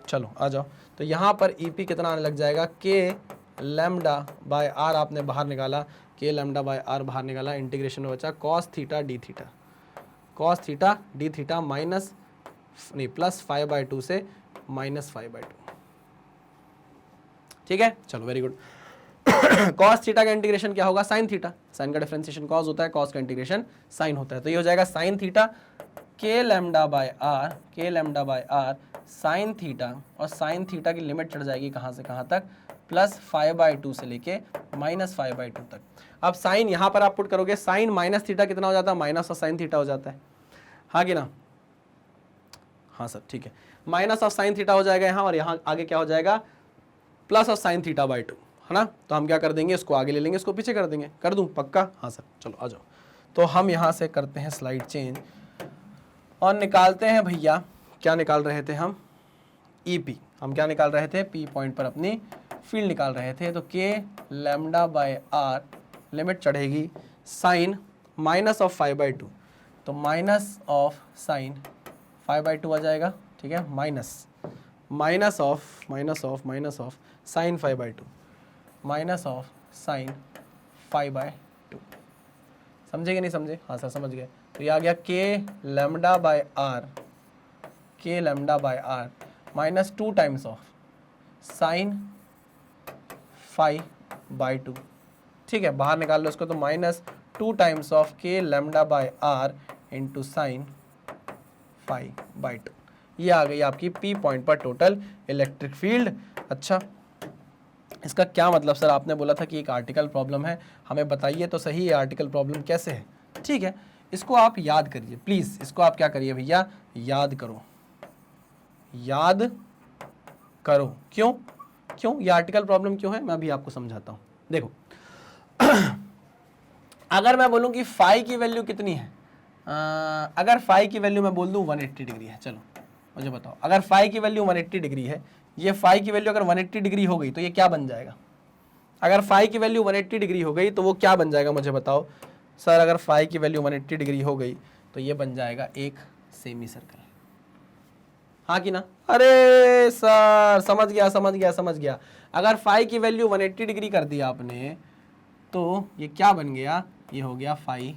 चलो आ जाओ, तो यहाँ पर ईपी कितना आने लग जाएगा, के लैम्डा बाय आर आपने बाहर निकाला, के लैम्डा बाय आर बाहर निकाला, इंटीग्रेशन में बचा cos theta D theta, cos theta D theta minus नहीं प्लस 5/2 से -5/2, ठीक है। चलो वेरी गुड। कॉस थीटा का इंटीग्रेशन क्या होगा, साइन थीटा, साइन का डिफरेंशिएशन कॉस होता है, कॉस का इंटीग्रेशन साइन होता है, तो ये हो जाएगा sine theta K lambda by R, K lambda by R sine theta, और साइन थीटा की लिमिट चढ़ जाएगी कहाँ से कहाँ तक, प्लस 5/2 से लेके -5/2 तक। अब साइन यहाँ पर आप पुट करोगे, साइन माइनस थीटा कितना हो जाता है, माइनस ऑफ साइन थीटा हो जाता है, हाँ कि ना, हाँ सर ठीक है, माइनस ऑफ साइन थीटा हो जाएगा यहाँ, और यहाँ आगे क्या हो जाएगा, plus of sine theta by 2, है ना। तो हम क्या कर देंगे, इसको आगे ले लेंगे, इसको पीछे कर देंगे, कर दूं पक्का, हाँ सर। चलो आ जाओ, तो हम यहाँ से करते हैं स्लाइड चेंज और निकालते हैं भैया, क्या निकाल रहे थे हम, ईपी, हम क्या निकाल रहे थे, पी पॉइंट पर अपनी फील्ड निकाल रहे थे। तो के लैम्डा बाय आर लिमिट चढ़ेगी साइन माइनस ऑफ 5/2, तो माइनस ऑफ साइन 5/2 आ जाएगा, ठीक है, minus of sine 5/2, minus of sine 5/2, समझे कि नहीं समझे, हाँ सर समझ गए। तो ये आ गया K lambda by R, K lambda by R minus 2 times of sine 5/2, ठीक है, बाहर निकाल लो इसको, तो -2 times of K lambda by R into sine 5/2, ये आ गई आपकी पी पॉइंट पर टोटल इलेक्ट्रिक फील्ड। अच्छा, इसका क्या मतलब सर, आपने बोला था कि एक आर्टिकल प्रॉब्लम है, हमें बताइए तो सही ये आर्टिकल प्रॉब्लम कैसे है। ठीक है, इसको आप याद करिए प्लीज़, इसको आप क्या करिए भैया, याद करो, याद करो। क्यों क्यों ये आर्टिकल प्रॉब्लम क्यों है, मैं अभी आपको समझाता हूँ। देखो अगर मैं बोलूँ कि फाई की वैल्यू कितनी है, अगर फाई की वैल्यू मैं बोल दूं 180 डिग्री है, चलो मुझे बताओ, अगर फाई की वैल्यू 180 डिग्री है, ये फाई की वैल्यू अगर 180 डिग्री हो गई तो ये क्या बन जाएगा? अगर फाई की वैल्यू 180 डिग्री हो गई तो वो क्या बन जाएगा मुझे बताओ सर? अगर फाई की वैल्यू 180 डिग्री हो गई तो ये बन जाएगा एक सेमी सर्कल, हाँ कि ना? अरे सर समझ गया समझ गया समझ गया। अगर फाई की वैल्यू 180 डिग्री कर दी आपने तो ये क्या बन गया? ये हो गया फाई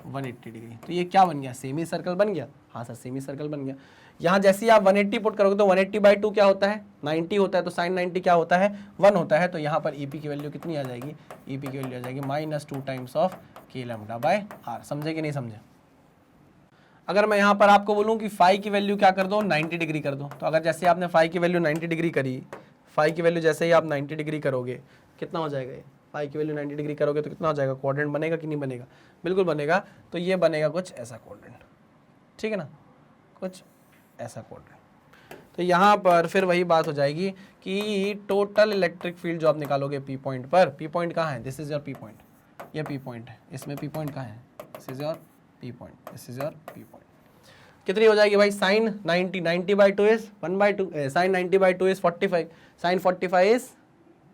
180 डिग्री, तो ये क्या बन गया? सेमी सर्कल बन गया। हाँ सर सेमी सर्कल बन गया। यहाँ जैसे ही आप 180 पुट करोगे तो 180/2 क्या होता है? 90 होता है, तो साइन 90 क्या होता है? 1 होता है। तो यहाँ पर ईपी की वैल्यू कितनी आ जाएगी? ईपी की वैल्यू आ जाएगी -2 times of k lambda bye r। समझे कि नहीं समझे? अगर मैं यहाँ पर आपको बोलूँ कि फाई की वैल्यू क्या कर दो? 90 डिग्री कर दो, तो अगर जैसे आपने फाई की वैल्यू 90 डिग्री करी, फाई की वैल्यू जैसे ही आप 90 डिग्री करोगे कितना हो जाएगा? ये फाई की वैल्यू 90 डिग्री करोगे तो कितना हो जाएगा? क्वाड्रेंट बनेगा कि नहीं बनेगा? बिल्कुल बनेगा। तो ये बनेगा कुछ ऐसा क्वाड्रेंट, ठीक है ना? कुछ ऐसा क्वाड्रेंट। तो यहाँ पर फिर वही बात हो जाएगी कि टोटल इलेक्ट्रिक फील्ड जो आप निकालोगे पी पॉइंट पर, पी पॉइंट कहाँ है? This is your P point, ये पी पॉइंट है। इसमें पी पॉइंट कहाँ है? This is your P point, this is your P point. कितनी हो जाएगी भाई? Sine 90/2 is 1/2, sine 90/2 is 45, sine 45 is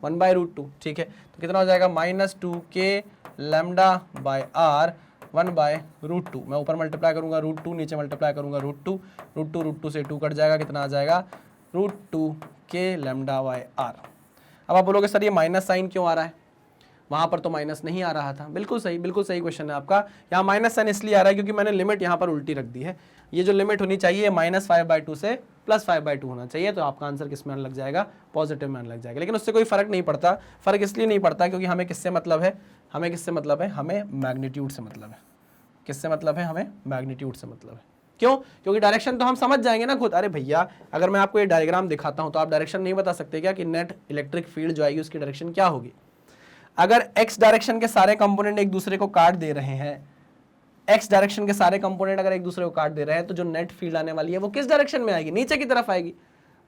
1/√2, ठीक है? तो कितना हो जाएगा? -2k lambda by r 1/√2। मैं ऊपर मल्टीप्लाई करूंगा √2, नीचे मल्टीप्लाई करूंगा √2 से 2 कट जाएगा, कितना आ जाएगा? √2k lambda by r। अब आप बोलोगे सर ये माइनस साइन क्यों आ रहा है? वहाँ पर तो माइनस नहीं आ रहा था। बिल्कुल सही क्वेश्चन है आपका। यहाँ माइनस साइन इसलिए आ रहा है क्योंकि मैंने लिमिट यहाँ पर उल्टी रख दी है। ये जो लिमिट होनी चाहिए -5/2 से +5/2 होना चाहिए, तो आपका आंसर किस में आने लग जाएगा? पॉजिटिव में आने लग जाएगा। लेकिन उससे कोई फर्क नहीं पड़ता। फर्क इसलिए नहीं पड़ता क्योंकि हमें किससे मतलब है? हमें किससे मतलब है? हमें मैग्नीट्यूड से मतलब है। किससे मतलब है? हमें मैग्नीट्यूड से मतलब है। क्यों? क्योंकि डायरेक्शन तो हम समझ जाएंगे ना खुद। अरे भैया अगर मैं आपको ये डायग्राम दिखाता हूँ तो आप डायरेक्शन नहीं बता सकते क्या कि नेट इलेक्ट्रिक फील्ड जो आएगी उसकी डायरेक्शन क्या होगी? अगर x डायरेक्शन के सारे कंपोनेंट एक दूसरे को काट दे रहे हैं, x डायरेक्शन के सारे कंपोनेंट अगर एक दूसरे को काट दे रहे हैं तो जो नेट फील्ड आने वाली है वो किस डायरेक्शन में आएगी? नीचे की तरफ आएगी।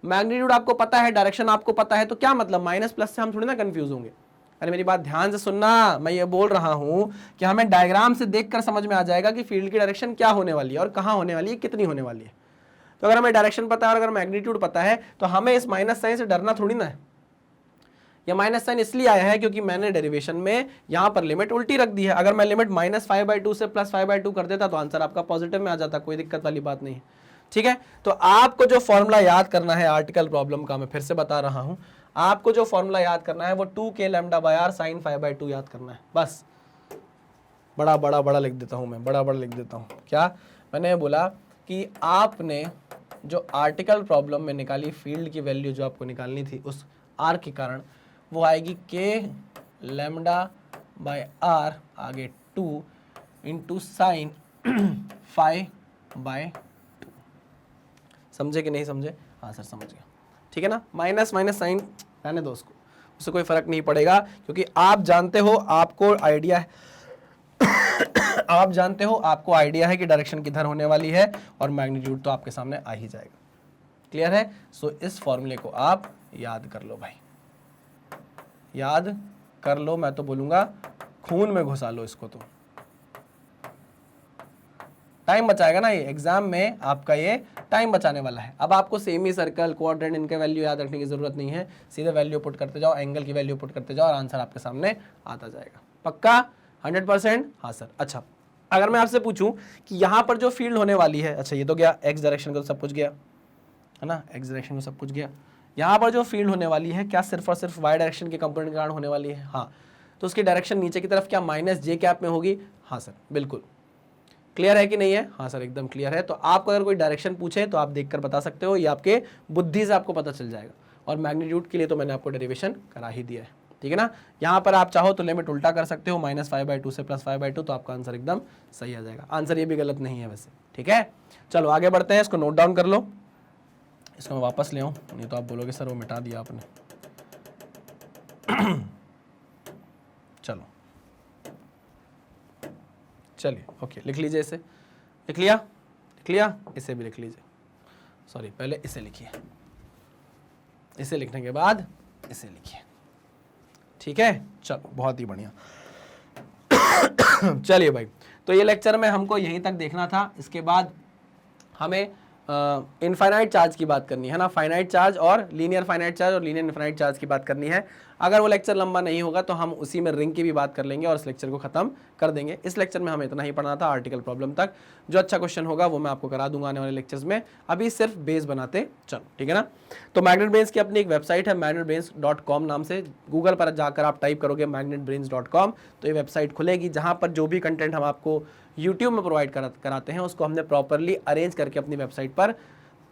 मैग्नीट्यूड आपको पता है, डायरेक्शन आपको पता है, तो क्या मतलब माइनस प्लस से हम थोड़ी ना कंफ्यूज होंगे। अरे मेरी बात ध्यान से सुनना, मैं ये बोल रहा हूं कि हमें डायग्राम से देखकर समझ में आ जाएगा कि फील्ड की डायरेक्शन क्या होने वाली है और कहां होने वाली है, कितनी होने वाली है। तो अगर हमें डायरेक्शन पता है और अगर मैग्नीट्यूड पता है तो हमें इस माइनस साइन से डरना थोड़ी ना है। यह माइनस साइन इसलिए आया है क्योंकि मैंने डेरिवेशन में यहां पर लिमिट उल्टी रख दी है। अगर मैं लिमिट -5/2 से +5/2 कर देता तो आंसर आपका पॉजिटिव में आ जाता, कोई दिक्कत वाली बात नहीं है, ठीक है? तो आपको जो फॉर्मूला याद करना है आर्टिकल प्रॉब्लम का, मैं फिर से बता रहा हूं, आपको जो फॉर्मूला याद करना है वो 2k lambda by r sin 5/2 याद करना है बस। बड़ा लिख देता हूं मैं, बड़ा लिख देता हूं। क्या मैंने बोला कि आपने जो आर्टिकल प्रॉब्लम में निकाली फील्ड की वैल्यू जो आपको निकालनी थी उस r के कारण, वो आएगी k लैम्डा बाय r आगे 2 इंटू साइन 5/2। समझे कि नहीं समझे? हाँ सर समझ गया, ठीक है ना? माइनस साइन रहने दो उसको, उससे कोई फर्क नहीं पड़ेगा क्योंकि आप जानते हो, आपको आइडिया है आप जानते हो, आपको आइडिया है कि डायरेक्शन किधर होने वाली है और मैग्नीट्यूड तो आपके सामने आ ही जाएगा। क्लियर है? सो इस फॉर्मूले को आप याद कर लो भाई, याद कर लो। मैं तो बोलूंगा खून में घुसा लो इसको, तो टाइम बचाएगा ना ये एग्जाम में, आपका ये टाइम बचाने वाला है। अब आपको सेमी सर्कल, क्वाड्रेंट, इनके वैल्यू याद रखने की जरूरत नहीं है। सीधे वैल्यू पुट करते जाओ, एंगल की वैल्यू पुट करते जाओ और आंसर आपके सामने आता जाएगा। पक्का? 100%? हाँ सर। अच्छा अगर मैं आपसे पूछूं कि यहाँ पर जो फील्ड होने वाली है, अच्छा ये तो गया एक्स डायरेक्शन का, तो सब कुछ गया है ना, एक्स डायरेक्शन में सब कुछ गया। यहाँ पर जो फील्ड होने वाली है क्या सिर्फ और सिर्फ वाई डायरेक्शन के कंपोनेंट के कारण होने वाली है? हाँ। तो उसकी डायरेक्शन नीचे की तरफ क्या -j कैप में होगी? हाँ सर बिल्कुल। क्लियर है कि नहीं है? हाँ सर एकदम क्लियर है। तो आपको अगर कोई डायरेक्शन पूछे तो आप देखकर बता सकते हो, ये आपके बुद्धि से आपको पता चल जाएगा। और मैग्नीट्यूड के लिए तो मैंने आपको डेरिवेशन करा ही दिया है, ठीक है ना? यहाँ पर आप चाहो तो लिमिट उल्टा कर सकते हो, -5/2 से +5/2, तो आपका आंसर एकदम सही आ जाएगा। आंसर ये भी गलत नहीं है वैसे, ठीक है? चलो आगे बढ़ते हैं, इसको नोट डाउन कर लो। इसको मैं वापस ले आऊँ, नहीं तो आप बोलोगे सर वो मिटा दिया आपने। चलो चलिए ओके, लिख लीजिए इसे। लिख लिया? इसे भी लिख लीजिए। सॉरी पहले इसे लिखिए, इसे लिखने के बाद इसे लिखिए, ठीक है? चलो बहुत ही बढ़िया। चलिए भाई, तो ये लेक्चर में हमको यहीं तक देखना था। इसके बाद हमें इनफाइनाइट चार्ज की बात करनी है ना, फाइनाइट चार्ज और लीनियर फाइनाइट चार्ज और लीनियर इनफाइनाइट चार्ज की बात करनी है। अगर वो लेक्चर लंबा नहीं होगा तो हम उसी में रिंग की भी बात कर लेंगे और इस लेक्चर को खत्म कर देंगे। इस लेक्चर में हमें इतना ही पढ़ना था, आर्टिकल प्रॉब्लम तक। जो अच्छा क्वेश्चन होगा वो मैं आपको करा दूंगा आने वाले लेक्चर्स में, अभी सिर्फ बेस बनाते चलो, ठीक है ना। तो मैग्नेट ब्रेन्स की अपनी एक वेबसाइट है magnetbrains.com नाम से, गूगल पर जाकर आप टाइप करोगे magnetbrains.com तो ये वेबसाइट खुलेगी, जहाँ पर जो भी कंटेंट हम आपको यूट्यूब में प्रोवाइड कराते हैं उसको हमने प्रॉपरली अरेंज करके अपनी वेबसाइट पर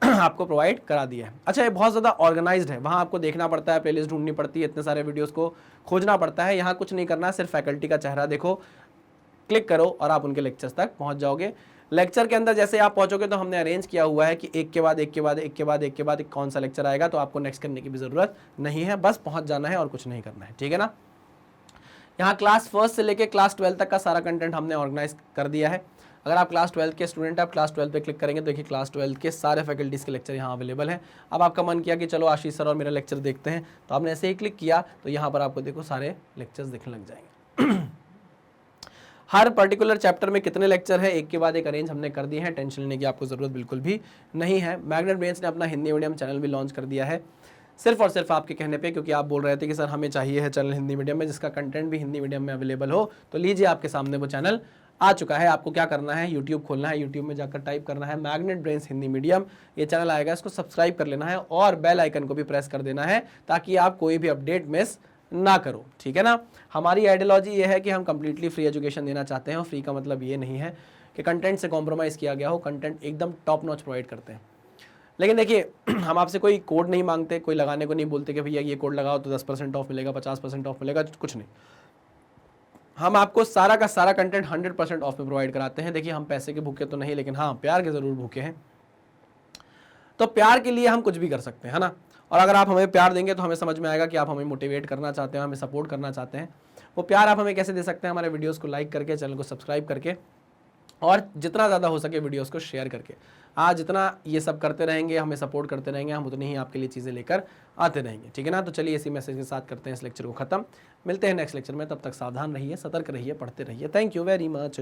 आपको प्रोवाइड करा दिया है। अच्छा, ये बहुत ज़्यादा ऑर्गेनाइज्ड है, वहाँ आपको देखना पड़ता है, प्लेलिस्ट ढूंढनी पड़ती है, इतने सारे वीडियोस को खोजना पड़ता है। यहाँ कुछ नहीं करना है, सिर्फ फैकल्टी का चेहरा देखो, क्लिक करो और आप उनके लेक्चर्स तक पहुँच जाओगे। लेक्चर के अंदर जैसे आप पहुँचोगे तो हमने अरेंज किया हुआ है कि एक के बाद एक के बाद एक के बाद एक के बाद एक कौन सा लेक्चर आएगा, तो आपको नेक्स्ट करने की भी ज़रूरत नहीं है, बस पहुँच जाना है और कुछ नहीं करना है, ठीक है ना। यहाँ क्लास 1 से लेके क्लास 12 तक का सारा कंटेंट हमने ऑर्गेनाइज कर दिया है। अगर आप क्लास 12 के स्टूडेंट हैं, आप क्लास 12 पे क्लिक करेंगे तो देखिए क्लास 12 के सारे फैकल्टीज़ के लेक्चर यहाँ अवेलेबल हैं। अब आपका मन किया कि चलो आशीष सर और मेरा लेक्चर देखते हैं, तो आपने ऐसे ही क्लिक किया तो यहाँ पर आपको देखो सारे लेक्चर्स दिखने लग जाएंगे। हर पर्टिकुलर चैप्टर में कितने लेक्चर है, एक के बाद एक अरेंज हमने कर दिए हैं, टेंशन लेने की आपको ज़रूरत बिल्कुल भी नहीं है। मैग्नेट ब्रेन्स ने अपना हिंदी मीडियम चैनल भी लॉन्च कर दिया है, सिर्फ और सिर्फ आपके कहने पे, क्योंकि आप बोल रहे थे कि सर हमें चाहिए है चैनल हिंदी मीडियम में जिसका कंटेंट भी हिंदी मीडियम में अवेलेबल हो। तो लीजिए, आपके सामने वो चैनल आ चुका है। आपको क्या करना है, यूट्यूब खोलना है, यूट्यूब में जाकर टाइप करना है मैग्नेट ब्रेन्स हिंदी मीडियम, ये चैनल आएगा, इसको सब्सक्राइब कर लेना है और बेल आइकन को भी प्रेस कर देना है ताकि आप कोई भी अपडेट मिस ना करो, ठीक है ना। हमारी आइडियोलॉजी ये है कि हम कंप्लीटली फ्री एजुकेशन देना चाहते हैं, और फ्री का मतलब ये नहीं है कि कंटेंट से कॉम्प्रोमाइज़ किया गया हो, कंटेंट एकदम टॉप नॉच प्रोवाइड करते हैं। लेकिन देखिए, हम आपसे कोई कोड नहीं मांगते, कोई लगाने को नहीं बोलते कि भैया ये कोड लगाओ तो 10% ऑफ मिलेगा, 50% ऑफ मिलेगा, कुछ नहीं। हम आपको सारा का सारा कंटेंट 100% ऑफ में प्रोवाइड कराते हैं। देखिए, हम पैसे के भूखे तो नहीं, लेकिन हाँ प्यार के ज़रूर भूखे हैं। तो प्यार के लिए हम कुछ भी कर सकते हैं, है ना। और अगर आप हमें प्यार देंगे तो हमें समझ में आएगा कि आप हमें मोटिवेट करना चाहते हैं, हमें सपोर्ट करना चाहते हैं। वो प्यार आप हमें कैसे दे सकते हैं, हमारे वीडियोज़ को लाइक करके, चैनल को सब्सक्राइब करके, और जितना ज़्यादा हो सके वीडियोस को शेयर करके। आज जितना ये सब करते रहेंगे, हमें सपोर्ट करते रहेंगे, हम उतनी ही आपके लिए चीज़ें लेकर आते रहेंगे, ठीक है ना। तो चलिए इसी मैसेज के साथ करते हैं इस लेक्चर को ख़त्म। मिलते हैं नेक्स्ट लेक्चर में, तब तक सावधान रहिए, सतर्क रहिए, पढ़ते रहिए। Thank you very much.